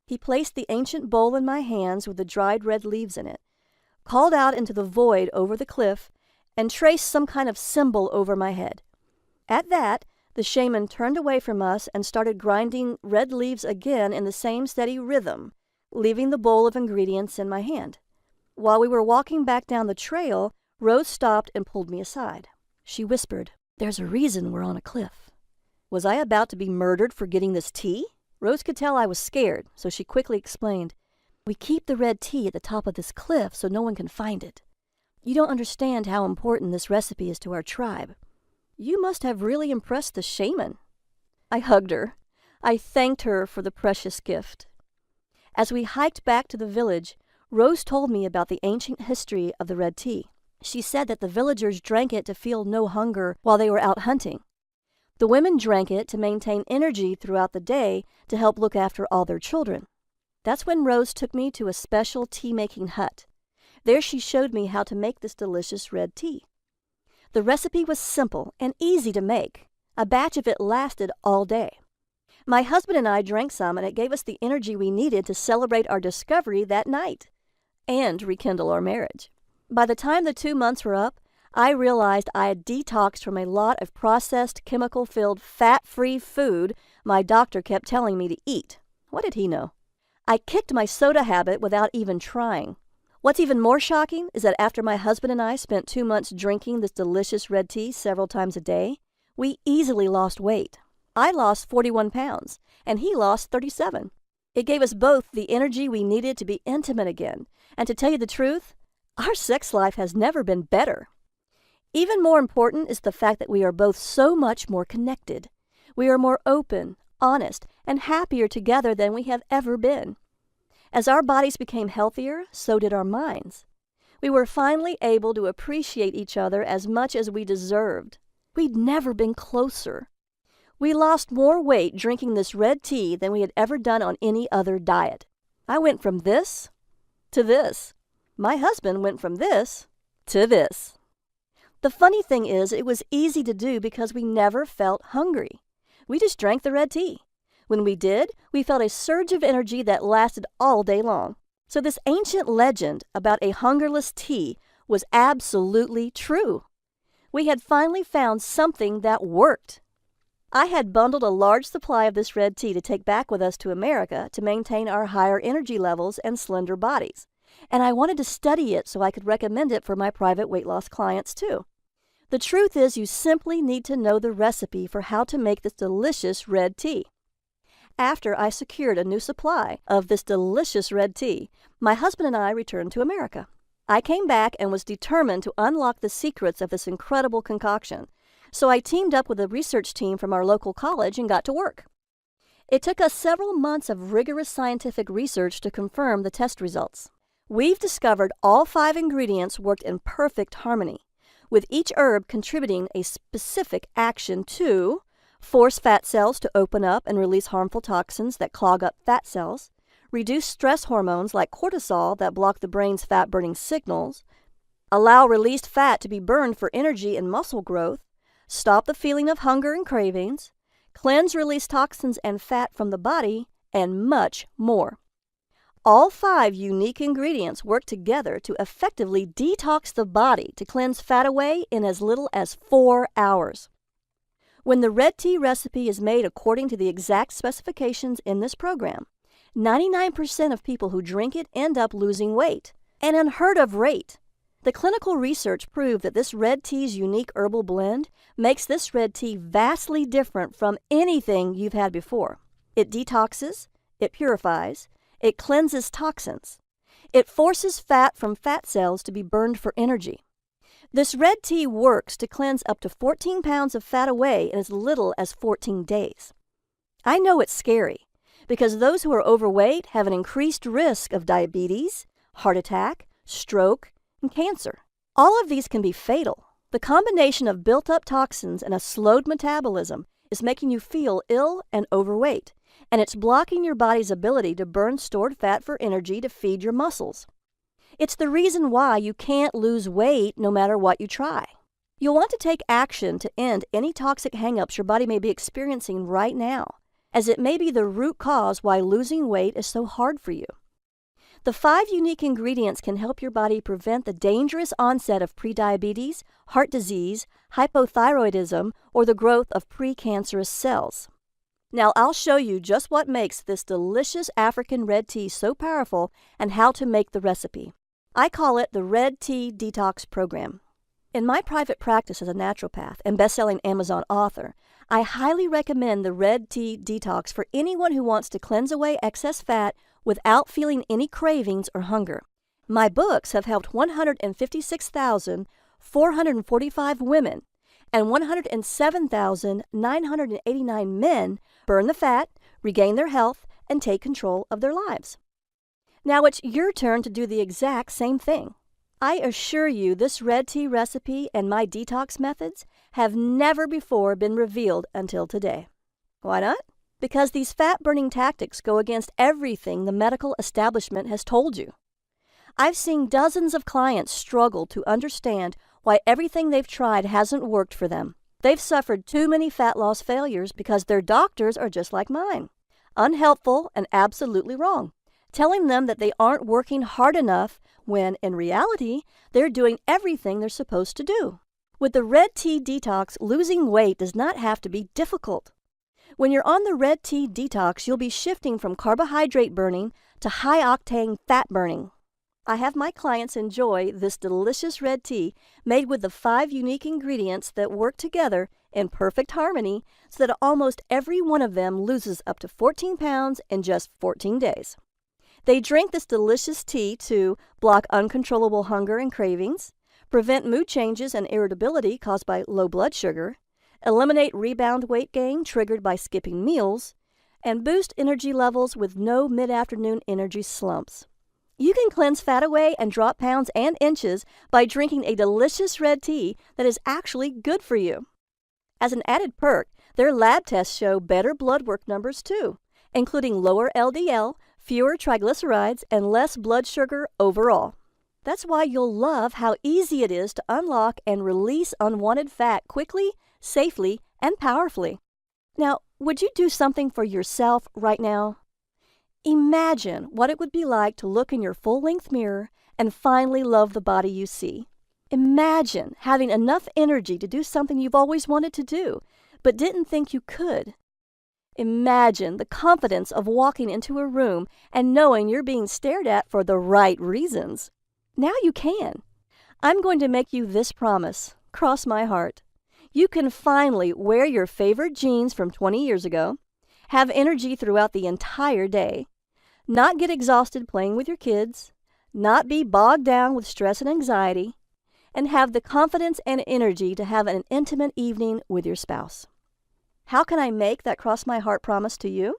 He placed the ancient bowl in my hands with the dried red leaves in it, called out into the void over the cliff, and traced some kind of symbol over my head. At that, the shaman turned away from us and started grinding red leaves again in the same steady rhythm, leaving the bowl of ingredients in my hand. While we were walking back down the trail, Rose stopped and pulled me aside. She whispered, "There's a reason we're on a cliff." Was I about to be murdered for getting this tea? Rose could tell I was scared, so she quickly explained, "We keep the red tea at the top of this cliff so no one can find it. You don't understand how important this recipe is to our tribe. You must have really impressed the shaman." I hugged her. I thanked her for the precious gift. As we hiked back to the village, Rose told me about the ancient history of the red tea. She said that the villagers drank it to feel no hunger while they were out hunting. The women drank it to maintain energy throughout the day to help look after all their children. That's when Rose took me to a special tea-making hut. There she showed me how to make this delicious red tea. The recipe was simple and easy to make. A batch of it lasted all day. My husband and I drank some, and it gave us the energy we needed to celebrate our discovery that night and rekindle our marriage. By the time the 2 months were up, I realized I had detoxed from a lot of processed, chemical-filled, fat-free food my doctor kept telling me to eat. What did he know? I kicked my soda habit without even trying. What's even more shocking is that after my husband and I spent 2 months drinking this delicious red tea several times a day, we easily lost weight. I lost 41 pounds, and he lost 37. It gave us both the energy we needed to be intimate again, and to tell you the truth, our sex life has never been better. Even more important is the fact that we are both so much more connected. We are more open, honest, and happier together than we have ever been. As our bodies became healthier, so did our minds. We were finally able to appreciate each other as much as we deserved. We'd never been closer. We lost more weight drinking this red tea than we had ever done on any other diet. I went from this to this. My husband went from this to this. The funny thing is, it was easy to do because we never felt hungry. We just drank the red tea. When we did, we felt a surge of energy that lasted all day long. So this ancient legend about a hungerless tea was absolutely true. We had finally found something that worked. I had bundled a large supply of this red tea to take back with us to America to maintain our higher energy levels and slender bodies. And I wanted to study it so I could recommend it for my private weight loss clients too. The truth is, you simply need to know the recipe for how to make this delicious red tea. After I secured a new supply of this delicious red tea, my husband and I returned to America. I came back and was determined to unlock the secrets of this incredible concoction. So I teamed up with a research team from our local college and got to work. It took us several months of rigorous scientific research to confirm the test results. We've discovered all 5 ingredients worked in perfect harmony, with each herb contributing a specific action to force fat cells to open up and release harmful toxins that clog up fat cells, reduce stress hormones like cortisol that block the brain's fat-burning signals, allow released fat to be burned for energy and muscle growth, stop the feeling of hunger and cravings, cleanse released toxins and fat from the body, and much more. All 5 unique ingredients work together to effectively detox the body to cleanse fat away in as little as 4 hours. When the red tea recipe is made according to the exact specifications in this program, 99% of people who drink it end up losing weight, an unheard of rate. The clinical research proved that this red tea's unique herbal blend makes this red tea vastly different from anything you've had before. It detoxes, it purifies, it cleanses toxins. It forces fat from fat cells to be burned for energy. This red tea works to cleanse up to 14 pounds of fat away in as little as 14 days. I know it's scary because those who are overweight have an increased risk of diabetes, heart attack, stroke, and cancer. All of these can be fatal. The combination of built-up toxins and a slowed metabolism is making you feel ill and overweight, and it's blocking your body's ability to burn stored fat for energy to feed your muscles. It's the reason why you can't lose weight no matter what you try. You'll want to take action to end any toxic hang-ups your body may be experiencing right now, as it may be the root cause why losing weight is so hard for you. The 5 unique ingredients can help your body prevent the dangerous onset of prediabetes, heart disease, hypothyroidism, or the growth of precancerous cells. Now I'll show you just what makes this delicious African red tea so powerful and how to make the recipe. I call it the Red Tea Detox Program. In my private practice as a naturopath and best-selling Amazon author, I highly recommend the Red Tea Detox for anyone who wants to cleanse away excess fat without feeling any cravings or hunger. My books have helped 156,445 women and 107,989 men burn the fat, regain their health, and take control of their lives. Now it's your turn to do the exact same thing. I assure you this red tea recipe and my detox methods have never before been revealed until today. Why not? Because these fat-burning tactics go against everything the medical establishment has told you. I've seen dozens of clients struggle to understand why everything they've tried hasn't worked for them. They've suffered too many fat loss failures because their doctors are just like mine, unhelpful and absolutely wrong, telling them that they aren't working hard enough when, in reality, they're doing everything they're supposed to do. With the Red Tea Detox, losing weight does not have to be difficult. When you're on the Red Tea Detox, you'll be shifting from carbohydrate burning to high-octane fat burning. I have my clients enjoy this delicious red tea made with the 5 unique ingredients that work together in perfect harmony so that almost every one of them loses up to 14 pounds in just 14 days. They drink this delicious tea to block uncontrollable hunger and cravings, prevent mood changes and irritability caused by low blood sugar, eliminate rebound weight gain triggered by skipping meals, and boost energy levels with no mid-afternoon energy slumps. You can cleanse fat away and drop pounds and inches by drinking a delicious red tea that is actually good for you. As an added perk, their lab tests show better blood work numbers too, including lower LDL, fewer triglycerides, and less blood sugar overall. That's why you'll love how easy it is to unlock and release unwanted fat quickly, safely, and powerfully. Now, would you do something for yourself right now? Imagine what it would be like to look in your full-length mirror and finally love the body you see. Imagine having enough energy to do something you've always wanted to do, but didn't think you could. Imagine the confidence of walking into a room and knowing you're being stared at for the right reasons. Now you can. I'm going to make you this promise. Cross my heart. You can finally wear your favorite jeans from 20 years ago, have energy throughout the entire day, not get exhausted playing with your kids, not be bogged down with stress and anxiety, and have the confidence and energy to have an intimate evening with your spouse. How can I make that cross my heart promise to you?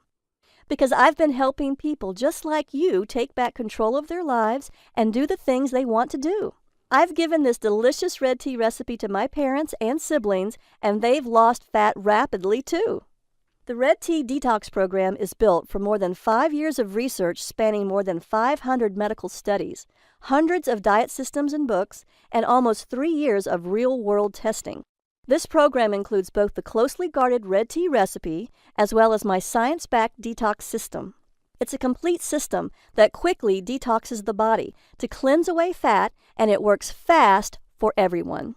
Because I've been helping people just like you take back control of their lives and do the things they want to do. I've given this delicious red tea recipe to my parents and siblings, and they've lost fat rapidly too. The Red Tea Detox program is built from more than 5 years of research spanning more than 500 medical studies, hundreds of diet systems and books, and almost 3 years of real-world testing. This program includes both the closely guarded red tea recipe as well as my science-backed detox system. It's a complete system that quickly detoxes the body to cleanse away fat, and it works fast for everyone.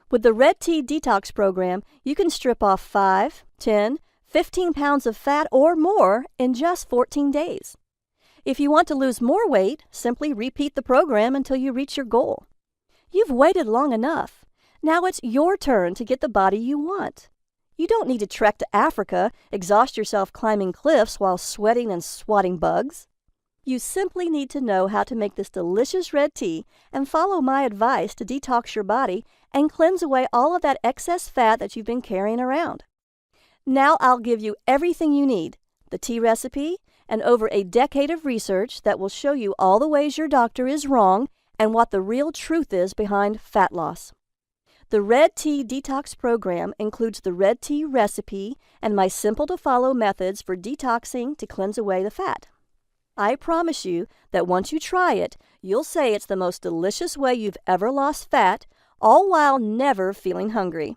With the Red Tea Detox program, you can strip off 5, 10, 15 pounds of fat or more in just 14 days. If you want to lose more weight, simply repeat the program until you reach your goal. You've waited long enough. Now it's your turn to get the body you want. You don't need to trek to Africa, exhaust yourself climbing cliffs while sweating and swatting bugs. You simply need to know how to make this delicious red tea and follow my advice to detox your body and cleanse away all of that excess fat that you've been carrying around. Now I'll give you everything you need, the tea recipe, and over a decade of research that will show you all the ways your doctor is wrong and what the real truth is behind fat loss. The Red Tea Detox program includes the red tea recipe and my simple-to-follow methods for detoxing to cleanse away the fat. I promise you that once you try it, you'll say it's the most delicious way you've ever lost fat, all while never feeling hungry.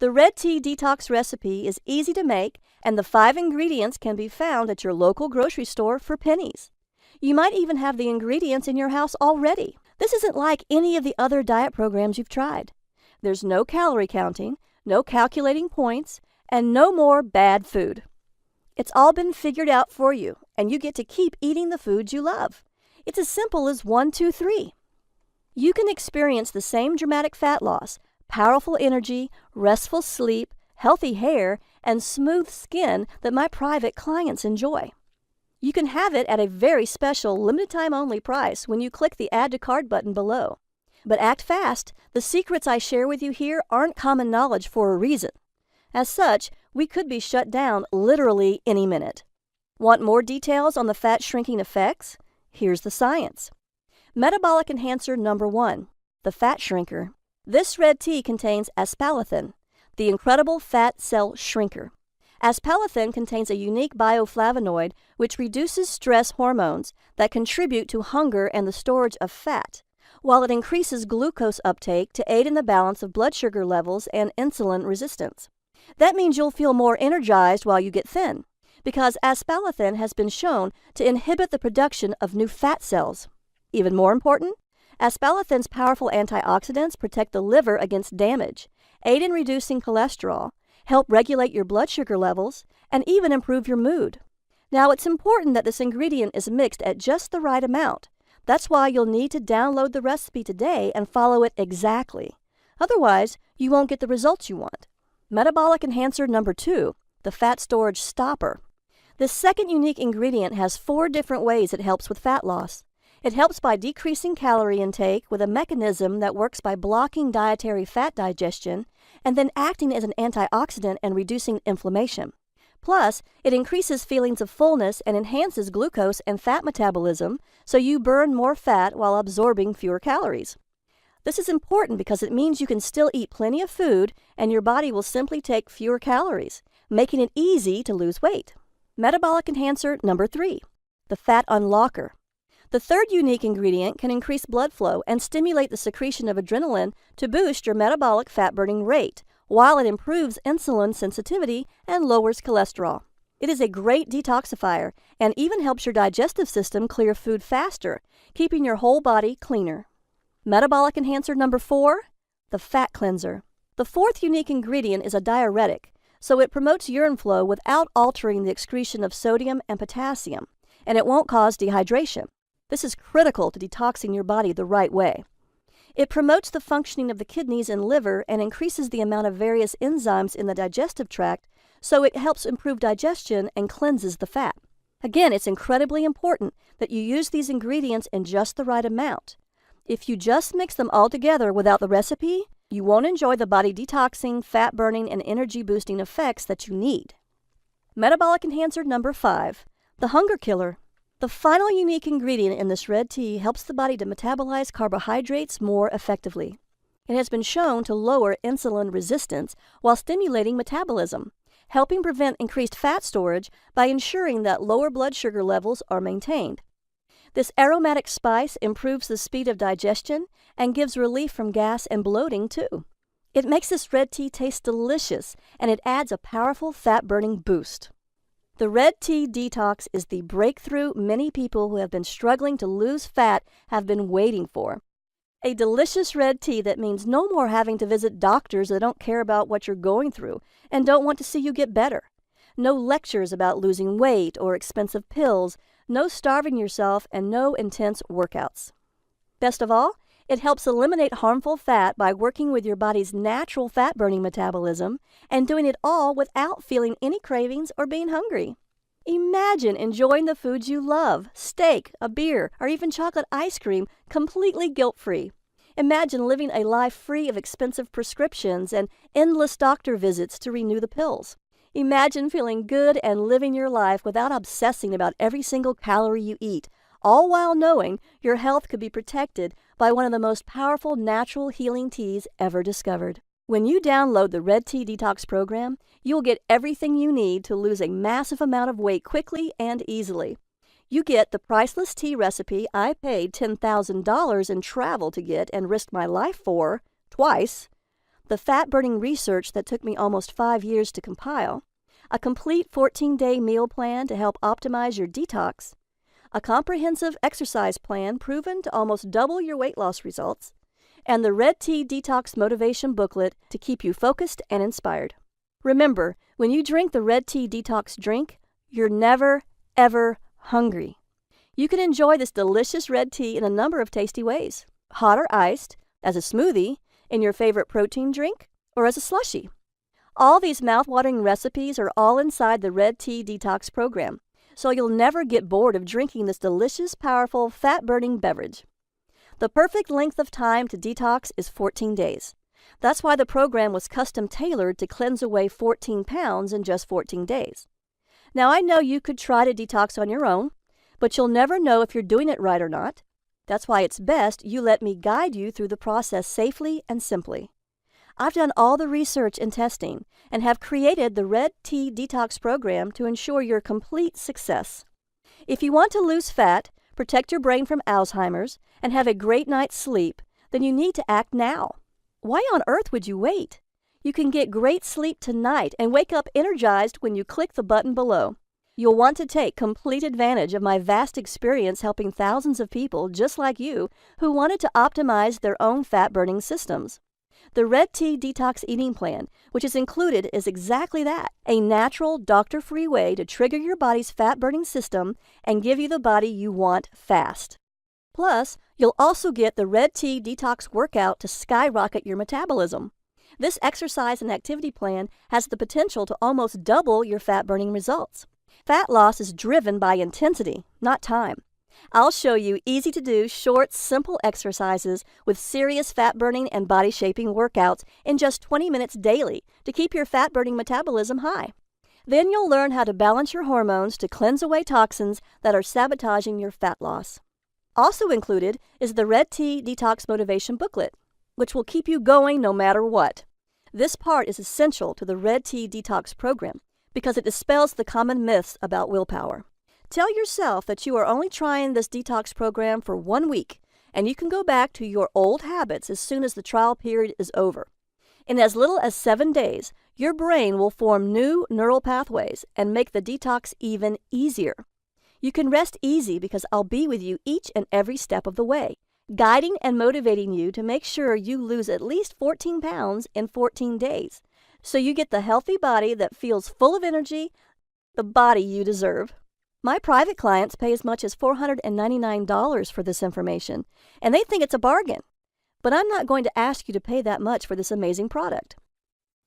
The Red Tea Detox recipe is easy to make, and the 5 ingredients can be found at your local grocery store for pennies. You might even have the ingredients in your house already. This isn't like any of the other diet programs you've tried. There's no calorie counting, no calculating points, and no more bad food. It's all been figured out for you, and you get to keep eating the foods you love. It's as simple as 1, 2, 3. You can experience the same dramatic fat loss, powerful energy, restful sleep, healthy hair, and smooth skin that my private clients enjoy. You can have it at a very special limited time only price when you click the Add to Cart button below. But act fast. The secrets I share with you here aren't common knowledge for a reason. As such, we could be shut down literally any minute. Want more details on the fat shrinking effects? Here's the science. Metabolic enhancer number 1, the fat shrinker. This red tea contains aspalathin, the incredible fat cell shrinker. Aspalathin contains a unique bioflavonoid which reduces stress hormones that contribute to hunger and the storage of fat, while it increases glucose uptake to aid in the balance of blood sugar levels and insulin resistance. That means you'll feel more energized while you get thin, because aspalathin has been shown to inhibit the production of new fat cells. Even more important, aspalathin's powerful antioxidants protect the liver against damage, aid in reducing cholesterol, help regulate your blood sugar levels, and even improve your mood. Now, it's important that this ingredient is mixed at just the right amount. That's why you'll need to download the recipe today and follow it exactly. Otherwise, you won't get the results you want. Metabolic enhancer number 2, the fat storage stopper. This second unique ingredient has 4 different ways it helps with fat loss. It helps by decreasing calorie intake with a mechanism that works by blocking dietary fat digestion and then acting as an antioxidant and reducing inflammation. Plus, it increases feelings of fullness and enhances glucose and fat metabolism, so you burn more fat while absorbing fewer calories. This is important because it means you can still eat plenty of food and your body will simply take fewer calories, making it easy to lose weight. Metabolic enhancer number 3, the fat unlocker. The third unique ingredient can increase blood flow and stimulate the secretion of adrenaline to boost your metabolic fat-burning rate, while it improves insulin sensitivity and lowers cholesterol. It is a great detoxifier and even helps your digestive system clear food faster, keeping your whole body cleaner. Metabolic enhancer number 4, the fat cleanser. The fourth unique ingredient is a diuretic, so it promotes urine flow without altering the excretion of sodium and potassium, and it won't cause dehydration. This is critical to detoxing your body the right way. It promotes the functioning of the kidneys and liver and increases the amount of various enzymes in the digestive tract, so it helps improve digestion and cleanses the fat. Again, it's incredibly important that you use these ingredients in just the right amount. If you just mix them all together without the recipe, you won't enjoy the body detoxing, fat burning, and energy boosting effects that you need. Metabolic enhancer number 5, the hunger killer. The final unique ingredient in this red tea helps the body to metabolize carbohydrates more effectively. It has been shown to lower insulin resistance while stimulating metabolism, helping prevent increased fat storage by ensuring that lower blood sugar levels are maintained. This aromatic spice improves the speed of digestion and gives relief from gas and bloating too. It makes this red tea taste delicious, and it adds a powerful fat-burning boost. The Red Tea Detox is the breakthrough many people who have been struggling to lose fat have been waiting for. A delicious red tea that means no more having to visit doctors that don't care about what you're going through and don't want to see you get better. No lectures about losing weight or expensive pills, no starving yourself, and no intense workouts. Best of all, it helps eliminate harmful fat by working with your body's natural fat-burning metabolism and doing it all without feeling any cravings or being hungry. Imagine enjoying the foods you love, steak, a beer, or even chocolate ice cream, completely guilt-free. Imagine living a life free of expensive prescriptions and endless doctor visits to renew the pills. Imagine feeling good and living your life without obsessing about every single calorie you eat, all while knowing your health could be protected by one of the most powerful natural healing teas ever discovered. When you download the Red Tea Detox program, you'll get everything you need to lose a massive amount of weight quickly and easily. You get the priceless tea recipe I paid $10,000 in travel to get and risked my life for, twice, the fat-burning research that took me almost 5 years to compile, a complete 14-day meal plan to help optimize your detox, a comprehensive exercise plan proven to almost double your weight loss results, and the Red Tea Detox Motivation Booklet to keep you focused and inspired. Remember, when you drink the Red Tea Detox drink, you're never, ever hungry. You can enjoy this delicious red tea in a number of tasty ways: hot or iced, as a smoothie, in your favorite protein drink, or as a slushie. All these mouth-watering recipes are all inside the Red Tea Detox program, so you'll never get bored of drinking this delicious, powerful, fat-burning beverage. The perfect length of time to detox is 14 days. That's why the program was custom-tailored to cleanse away 14 pounds in just 14 days. Now, I know you could try to detox on your own, but you'll never know if you're doing it right or not. That's why it's best you let me guide you through the process safely and simply. I've done all the research and testing and have created the Red Tea Detox program to ensure your complete success. If you want to lose fat, protect your brain from Alzheimer's, and have a great night's sleep, then you need to act now. Why on earth would you wait? You can get great sleep tonight and wake up energized when you click the button below. You'll want to take complete advantage of my vast experience helping thousands of people just like you who wanted to optimize their own fat-burning systems. The Red Tea Detox Eating Plan, which is included, is exactly that, a natural, doctor-free way to trigger your body's fat-burning system and give you the body you want fast. Plus, you'll also get the Red Tea Detox Workout to skyrocket your metabolism. This exercise and activity plan has the potential to almost double your fat-burning results. Fat loss is driven by intensity, not time. I'll show you easy-to-do, short, simple exercises with serious fat-burning and body-shaping workouts in just 20 minutes daily to keep your fat-burning metabolism high. Then you'll learn how to balance your hormones to cleanse away toxins that are sabotaging your fat loss. Also included is the Red Tea Detox Motivation Booklet, which will keep you going no matter what. This part is essential to the Red Tea Detox program because it dispels the common myths about willpower. Tell yourself that you are only trying this detox program for 1 week, and you can go back to your old habits as soon as the trial period is over. In as little as 7 days, your brain will form new neural pathways and make the detox even easier. You can rest easy because I'll be with you each and every step of the way, guiding and motivating you to make sure you lose at least 14 pounds in 14 days, so you get the healthy body that feels full of energy, the body you deserve. My private clients pay as much as $499 for this information, and they think it's a bargain. But I'm not going to ask you to pay that much for this amazing product.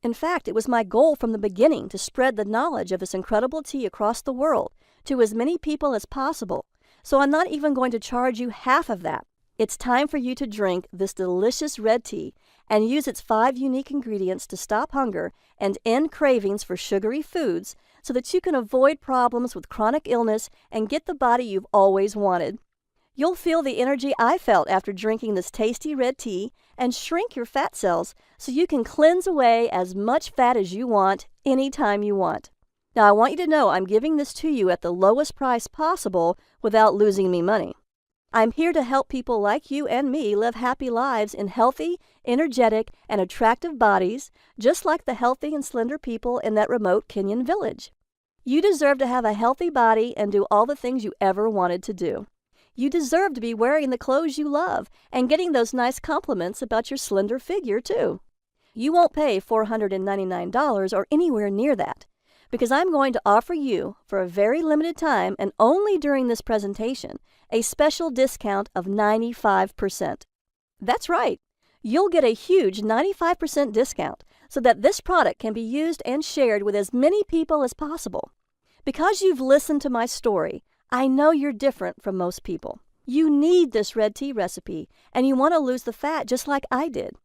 In fact, it was my goal from the beginning to spread the knowledge of this incredible tea across the world to as many people as possible, so I'm not even going to charge you half of that. It's time for you to drink this delicious red tea and use its 5 unique ingredients to stop hunger and end cravings for sugary foods so that you can avoid problems with chronic illness and get the body you've always wanted. You'll feel the energy I felt after drinking this tasty red tea and shrink your fat cells so you can cleanse away as much fat as you want anytime you want. Now, I want you to know I'm giving this to you at the lowest price possible without losing me money. I'm here to help people like you and me live happy lives in healthy, energetic, and attractive bodies, just like the healthy and slender people in that remote Kenyan village. You deserve to have a healthy body and do all the things you ever wanted to do. You deserve to be wearing the clothes you love and getting those nice compliments about your slender figure, too. You won't pay $499 or anywhere near that, because I'm going to offer you, for a very limited time and only during this presentation, a special discount of 95%. That's right. You'll get a huge 95% discount so that this product can be used and shared with as many people as possible. Because you've listened to my story, I know you're different from most people. You need this red tea recipe, and you want to lose the fat just like I did.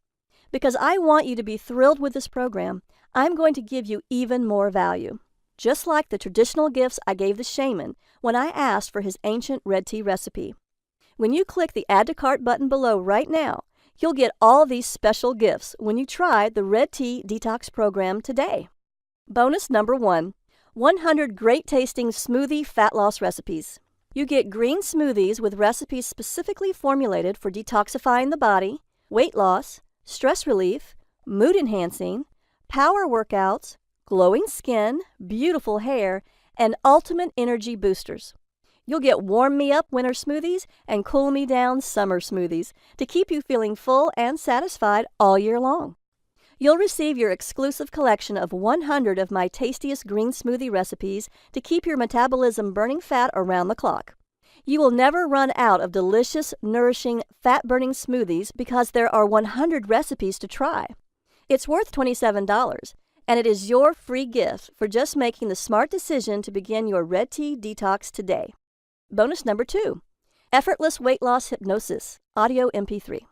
Because I want you to be thrilled with this program, I'm going to give you even more value. Just like the traditional gifts I gave the shaman when I asked for his ancient red tea recipe. When you click the Add to Cart button below right now, you'll get all these special gifts when you try the Red Tea Detox program today. Bonus number 1, 100 great-tasting smoothie fat loss recipes. You get green smoothies with recipes specifically formulated for detoxifying the body, weight loss, stress relief, mood enhancing, power workouts, glowing skin, beautiful hair, and ultimate energy boosters. You'll get Warm Me Up winter smoothies and Cool Me Down summer smoothies to keep you feeling full and satisfied all year long. You'll receive your exclusive collection of 100 of my tastiest green smoothie recipes to keep your metabolism burning fat around the clock. You will never run out of delicious, nourishing, fat-burning smoothies because there are 100 recipes to try. It's worth $27. And it is your free gift for just making the smart decision to begin your Red Tea Detox today. Bonus number 2, Effortless Weight Loss Hypnosis, Audio MP3.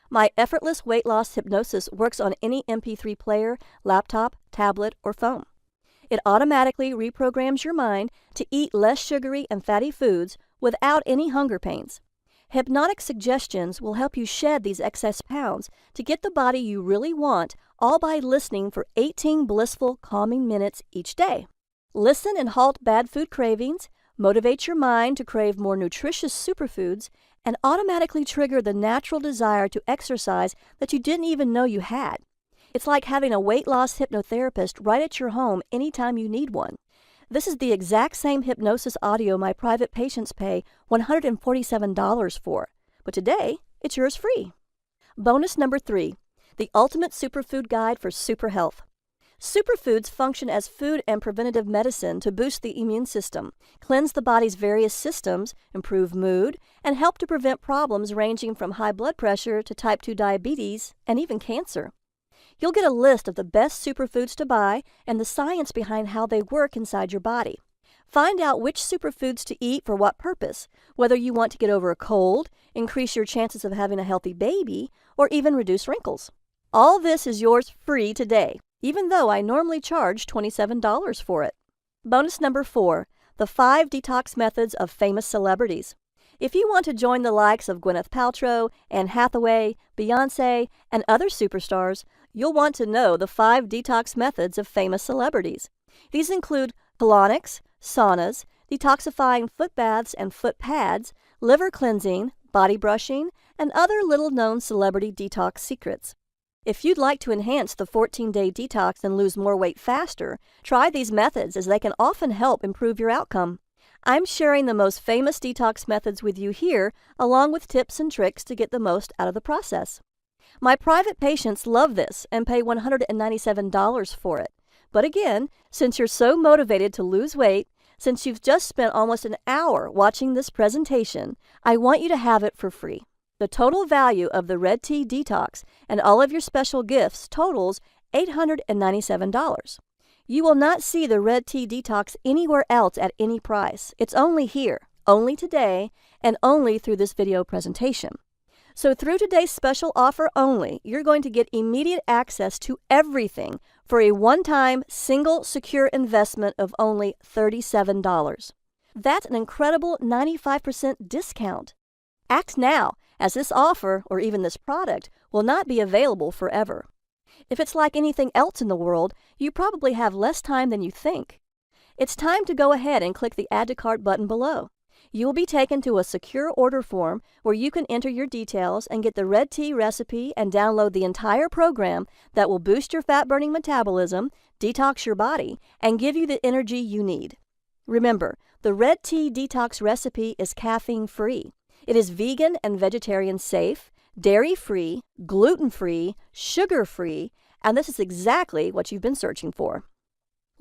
My Effortless Weight Loss Hypnosis works on any MP3 player, laptop, tablet, or phone. It automatically reprograms your mind to eat less sugary and fatty foods without any hunger pains. Hypnotic suggestions will help you shed these excess pounds to get the body you really want, all by listening for 18 blissful, calming minutes each day. Listen and halt bad food cravings, motivate your mind to crave more nutritious superfoods, and automatically trigger the natural desire to exercise that you didn't even know you had. It's like having a weight loss hypnotherapist right at your home anytime you need one. This is the exact same hypnosis audio my private patients pay $147 for, but today it's yours free. Bonus number 3, the Ultimate Superfood Guide for Super Health. Superfoods function as food and preventative medicine to boost the immune system, cleanse the body's various systems, improve mood, and help to prevent problems ranging from high blood pressure to type 2 diabetes and even cancer. You'll get a list of the best superfoods to buy and the science behind how they work inside your body. Find out which superfoods to eat for what purpose, whether you want to get over a cold, increase your chances of having a healthy baby, or even reduce wrinkles. All this is yours free today, even though I normally charge $27 for it. Bonus number 4, the 5 detox methods of famous celebrities. If you want to join the likes of Gwyneth Paltrow, Anne Hathaway, Beyoncé, and other superstars, you'll want to know the 5 detox methods of famous celebrities. These include colonics, saunas, detoxifying foot baths and foot pads, liver cleansing, body brushing, and other little-known celebrity detox secrets. If you'd like to enhance the 14-day detox and lose more weight faster, try these methods as they can often help improve your outcome. I'm sharing the most famous detox methods with you here, along with tips and tricks to get the most out of the process. My private patients love this and pay $197 for it. But again, since you're so motivated to lose weight, since you've just spent almost an hour watching this presentation, I want you to have it for free. The total value of the Red Tea Detox and all of your special gifts totals $897. You will not see the Red Tea Detox anywhere else at any price. It's only here, only today, and only through this video presentation. So through today's special offer only, you're going to get immediate access to everything for a one-time, single, secure investment of only $37. That's an incredible 95% discount. Act now, as this offer, or even this product, will not be available forever. If it's like anything else in the world, you probably have less time than you think. It's time to go ahead and click the Add to Cart button below. You will be taken to a secure order form where you can enter your details and get the red tea recipe and download the entire program that will boost your fat-burning metabolism, detox your body, and give you the energy you need. Remember, the Red Tea Detox recipe is caffeine-free. It is vegan and vegetarian safe, dairy-free, gluten-free, sugar-free, and this is exactly what you've been searching for.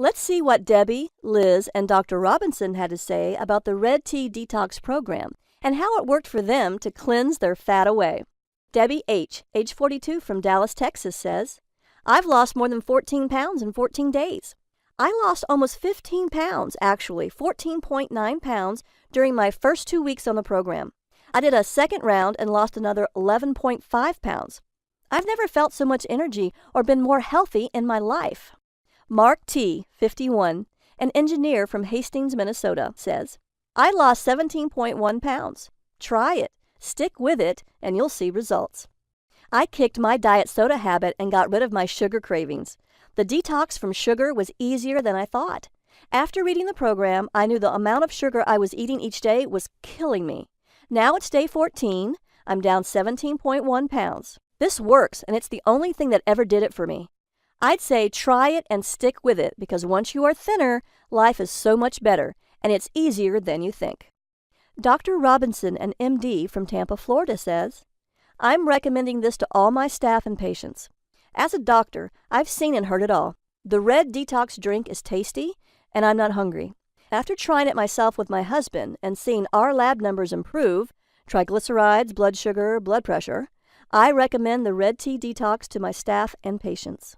Let's see what Debbie, Liz, and Dr. Robinson had to say about the Red Tea Detox program and how it worked for them to cleanse their fat away. Debbie H., age 42 from Dallas, Texas, says, I've lost more than 14 pounds in 14 days. I lost almost 15 pounds, actually 14.9 pounds, during my first 2 weeks on the program. I did a second round and lost another 11.5 pounds. I've never felt so much energy or been more healthy in my life. Mark T., 51, an engineer from Hastings, Minnesota, says, I lost 17.1 pounds. Try it, stick with it, and you'll see results. I kicked my diet soda habit and got rid of my sugar cravings. The detox from sugar was easier than I thought. After reading the program, I knew the amount of sugar I was eating each day was killing me. Now it's day 14. I'm down 17.1 pounds. This works, and it's the only thing that ever did it for me. I'd say try it and stick with it because once you are thinner, life is so much better, and it's easier than you think. Dr. Robinson, an MD from Tampa, Florida, says, I'm recommending this to all my staff and patients. As a doctor, I've seen and heard it all. The red detox drink is tasty, and I'm not hungry. After trying it myself with my husband and seeing our lab numbers improve, triglycerides, blood sugar, blood pressure, I recommend the Red Tea Detox to my staff and patients.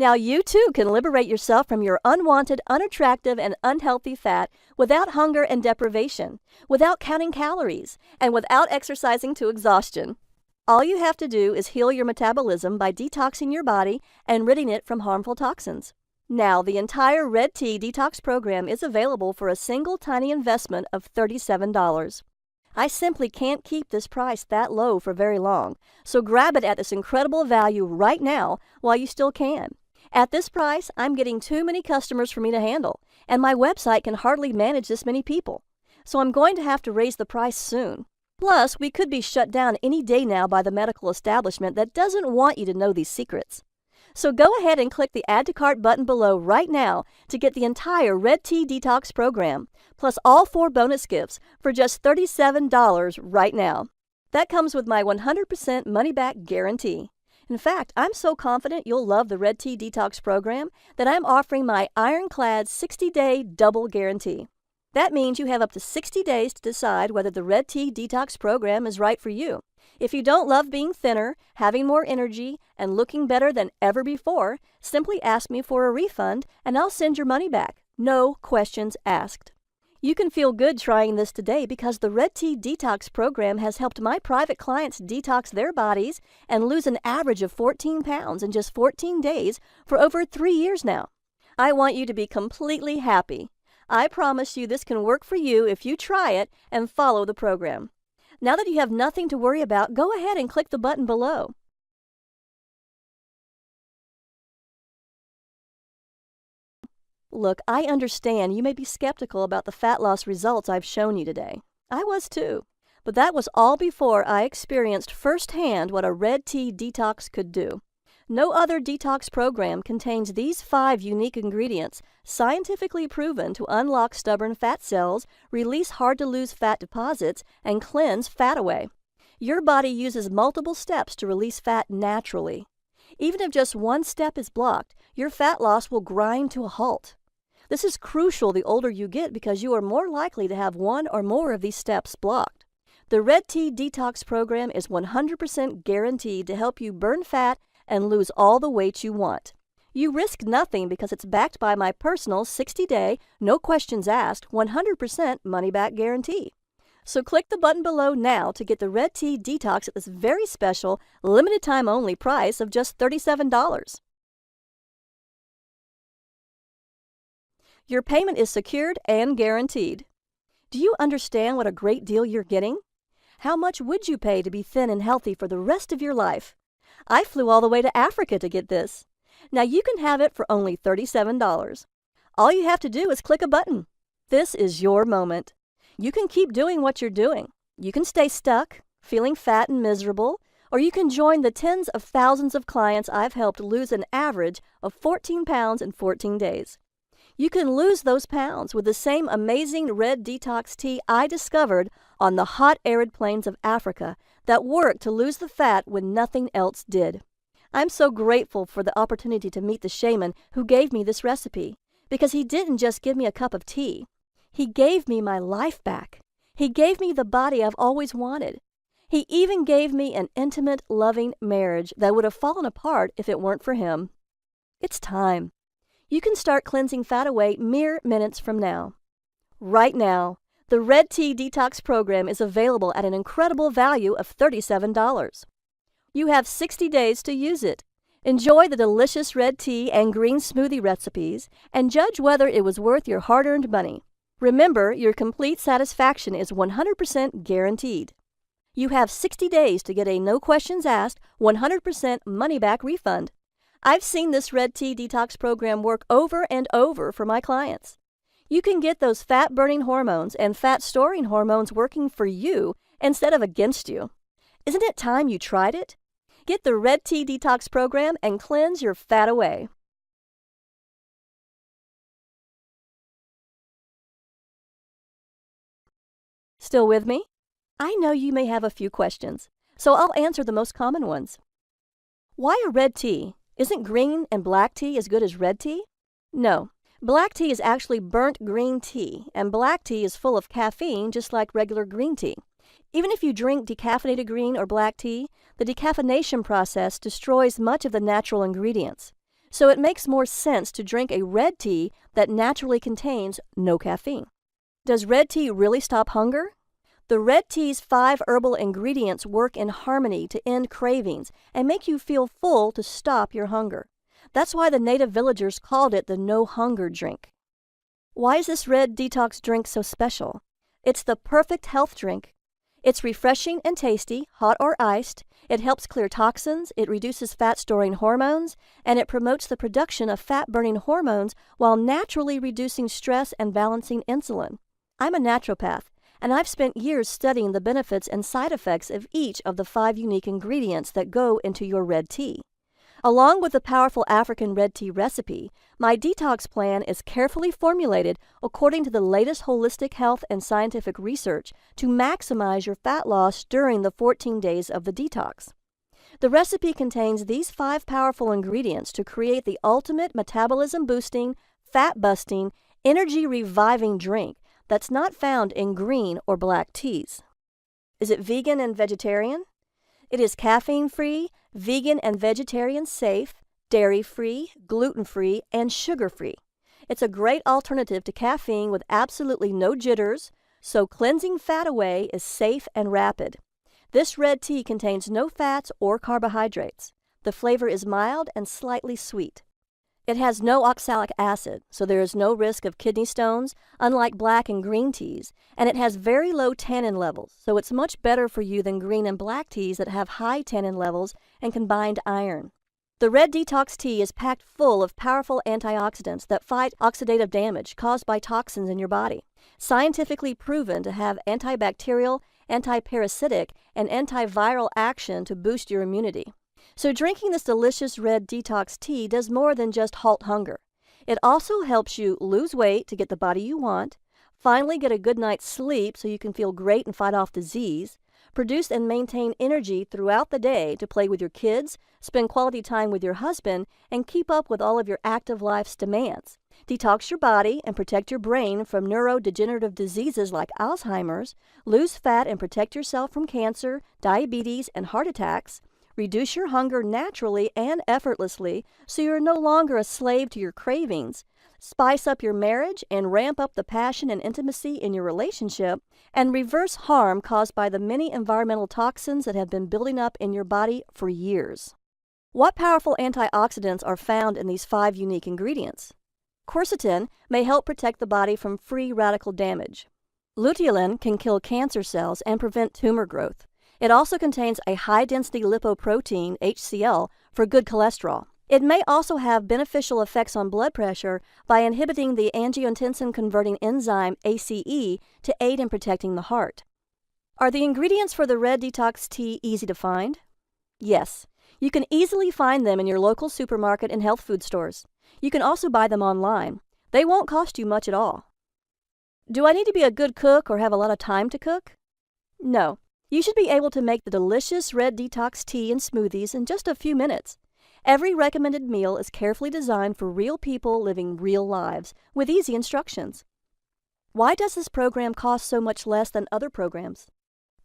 Now you too can liberate yourself from your unwanted, unattractive, and unhealthy fat without hunger and deprivation, without counting calories, and without exercising to exhaustion. All you have to do is heal your metabolism by detoxing your body and ridding it from harmful toxins. Now, the entire Red Tea Detox program is available for a single tiny investment of $37. I simply can't keep this price that low for very long, so grab it at this incredible value right now while you still can. At this price, I'm getting too many customers for me to handle, and my website can hardly manage this many people. So I'm going to have to raise the price soon. Plus, we could be shut down any day now by the medical establishment that doesn't want you to know these secrets. So go ahead and click the Add to Cart button below right now to get the entire Red Tea Detox program, plus all 4 bonus gifts for just $37 right now. That comes with my 100% money-back guarantee. In fact, I'm so confident you'll love the Red Tea Detox program that I'm offering my ironclad 60-day double guarantee. That means you have up to 60 days to decide whether the Red Tea Detox program is right for you. If you don't love being thinner, having more energy, and looking better than ever before, simply ask me for a refund and I'll send your money back. No questions asked. You can feel good trying this today because the Red Tea Detox program has helped my private clients detox their bodies and lose an average of 14 pounds in just 14 days for over 3 years now. I want you to be completely happy. I promise you this can work for you if you try it and follow the program. Now that you have nothing to worry about, go ahead and click the button below. Look, I understand you may be skeptical about the fat loss results I've shown you today. I was too. But that was all before I experienced firsthand what a Red Tea Detox could do. No other detox program contains these 5 unique ingredients, scientifically proven to unlock stubborn fat cells, release hard-to-lose fat deposits, and cleanse fat away. Your body uses multiple steps to release fat naturally. Even if just one step is blocked, your fat loss will grind to a halt. This is crucial the older you get because you are more likely to have one or more of these steps blocked. The Red Tea Detox program is 100% guaranteed to help you burn fat and lose all the weight you want. You risk nothing because it's backed by my personal 60-day, no questions asked, 100% money-back guarantee. So click the button below now to get the Red Tea Detox at this very special, limited-time-only price of just $37. Your payment is secured and guaranteed. Do you understand what a great deal you're getting? How much would you pay to be thin and healthy for the rest of your life? I flew all the way to Africa to get this. Now you can have it for only $37. All you have to do is click a button. This is your moment. You can keep doing what you're doing. You can stay stuck, feeling fat and miserable, or you can join the tens of thousands of clients I've helped lose an average of 14 pounds in 14 days. You can lose those pounds with the same amazing red detox tea I discovered on the hot arid plains of Africa that worked to lose the fat when nothing else did. I'm so grateful for the opportunity to meet the shaman who gave me this recipe, because he didn't just give me a cup of tea. He gave me my life back. He gave me the body I've always wanted. He even gave me an intimate, loving marriage that would have fallen apart if it weren't for him. It's time. You can start cleansing fat away mere minutes from now. Right now, the Red Tea Detox program is available at an incredible value of $37. You have 60 days to use it. Enjoy the delicious red tea and green smoothie recipes and judge whether it was worth your hard-earned money. Remember, your complete satisfaction is 100% guaranteed. You have 60 days to get a no questions asked, 100% money-back refund. I've seen this Red Tea Detox program work over and over for my clients. You can get those fat-burning hormones and fat-storing hormones working for you instead of against you. Isn't it time you tried it? Get the Red Tea Detox program and cleanse your fat away. Still with me? I know you may have a few questions, so I'll answer the most common ones. Why a red tea? Isn't green and black tea as good as red tea? No. Black tea is actually burnt green tea, and black tea is full of caffeine just like regular green tea. Even if you drink decaffeinated green or black tea, the decaffeination process destroys much of the natural ingredients. So it makes more sense to drink a red tea that naturally contains no caffeine. Does red tea really stop hunger? The red tea's 5 herbal ingredients work in harmony to end cravings and make you feel full to stop your hunger. That's why the native villagers called it the no-hunger drink. Why is this red detox drink so special? It's the perfect health drink. It's refreshing and tasty, hot or iced. It helps clear toxins, it reduces fat-storing hormones, and it promotes the production of fat-burning hormones while naturally reducing stress and balancing insulin. I'm a naturopath, and I've spent years studying the benefits and side effects of each of the 5 unique ingredients that go into your red tea. Along with the powerful African red tea recipe, my detox plan is carefully formulated according to the latest holistic health and scientific research to maximize your fat loss during the 14 days of the detox. The recipe contains these 5 powerful ingredients to create the ultimate metabolism-boosting, fat-busting, energy-reviving drink that's not found in green or black teas. Is it vegan and vegetarian? It is caffeine-free, vegan and vegetarian safe, dairy-free, gluten-free, and sugar-free. It's a great alternative to caffeine with absolutely no jitters, so cleansing fat away is safe and rapid. This red tea contains no fats or carbohydrates. The flavor is mild and slightly sweet. It has no oxalic acid, so there is no risk of kidney stones, unlike black and green teas, and it has very low tannin levels, so it's much better for you than green and black teas that have high tannin levels and combined iron. The Red Detox Tea is packed full of powerful antioxidants that fight oxidative damage caused by toxins in your body, scientifically proven to have antibacterial, antiparasitic, and antiviral action to boost your immunity. So drinking this delicious red detox tea does more than just halt hunger. It also helps you lose weight to get the body you want, finally get a good night's sleep so you can feel great and fight off disease, produce and maintain energy throughout the day to play with your kids, spend quality time with your husband, and keep up with all of your active life's demands. Detox your body and protect your brain from neurodegenerative diseases like Alzheimer's, lose fat and protect yourself from cancer, diabetes, and heart attacks, reduce your hunger naturally and effortlessly so you're no longer a slave to your cravings, spice up your marriage and ramp up the passion and intimacy in your relationship, and reverse harm caused by the many environmental toxins that have been building up in your body for years. What powerful antioxidants are found in these 5 unique ingredients? Quercetin may help protect the body from free radical damage. Luteolin can kill cancer cells and prevent tumor growth. It also contains a high-density lipoprotein, HCl, for good cholesterol. It may also have beneficial effects on blood pressure by inhibiting the angiotensin-converting enzyme ACE to aid in protecting the heart. Are the ingredients for the Red Detox Tea easy to find? Yes. You can easily find them in your local supermarket and health food stores. You can also buy them online. They won't cost you much at all. Do I need to be a good cook or have a lot of time to cook? No. You should be able to make the delicious red detox tea and smoothies in just a few minutes. Every recommended meal is carefully designed for real people living real lives with easy instructions. Why does this program cost so much less than other programs?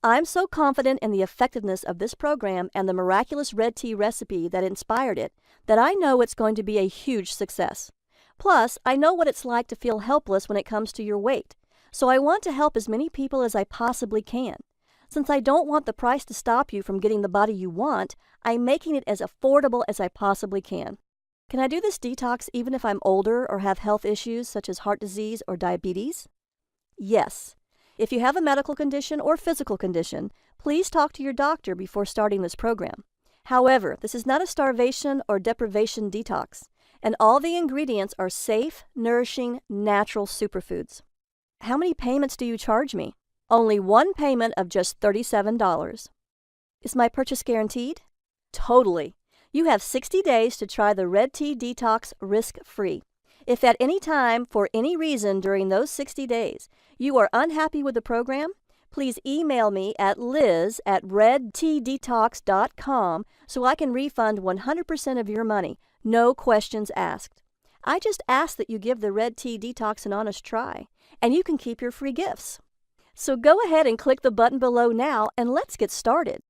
I'm so confident in the effectiveness of this program and the miraculous red tea recipe that inspired it that I know it's going to be a huge success. Plus, I know what it's like to feel helpless when it comes to your weight, so I want to help as many people as I possibly can. Since I don't want the price to stop you from getting the body you want, I'm making it as affordable as I possibly can. Can I do this detox even if I'm older or have health issues such as heart disease or diabetes? Yes. If you have a medical condition or physical condition, please talk to your doctor before starting this program. However, this is not a starvation or deprivation detox, and all the ingredients are safe, nourishing, natural superfoods. How many payments do you charge me? Only one payment of just $37. Is my purchase guaranteed? Totally. You have 60 days to try the Red Tea Detox risk-free. If at any time, for any reason during those 60 days, you are unhappy with the program, please email me at liz@redteadetox.com so I can refund 100% of your money, no questions asked. I just ask that you give the Red Tea Detox an honest try, and you can keep your free gifts. So go ahead and click the button below now and let's get started.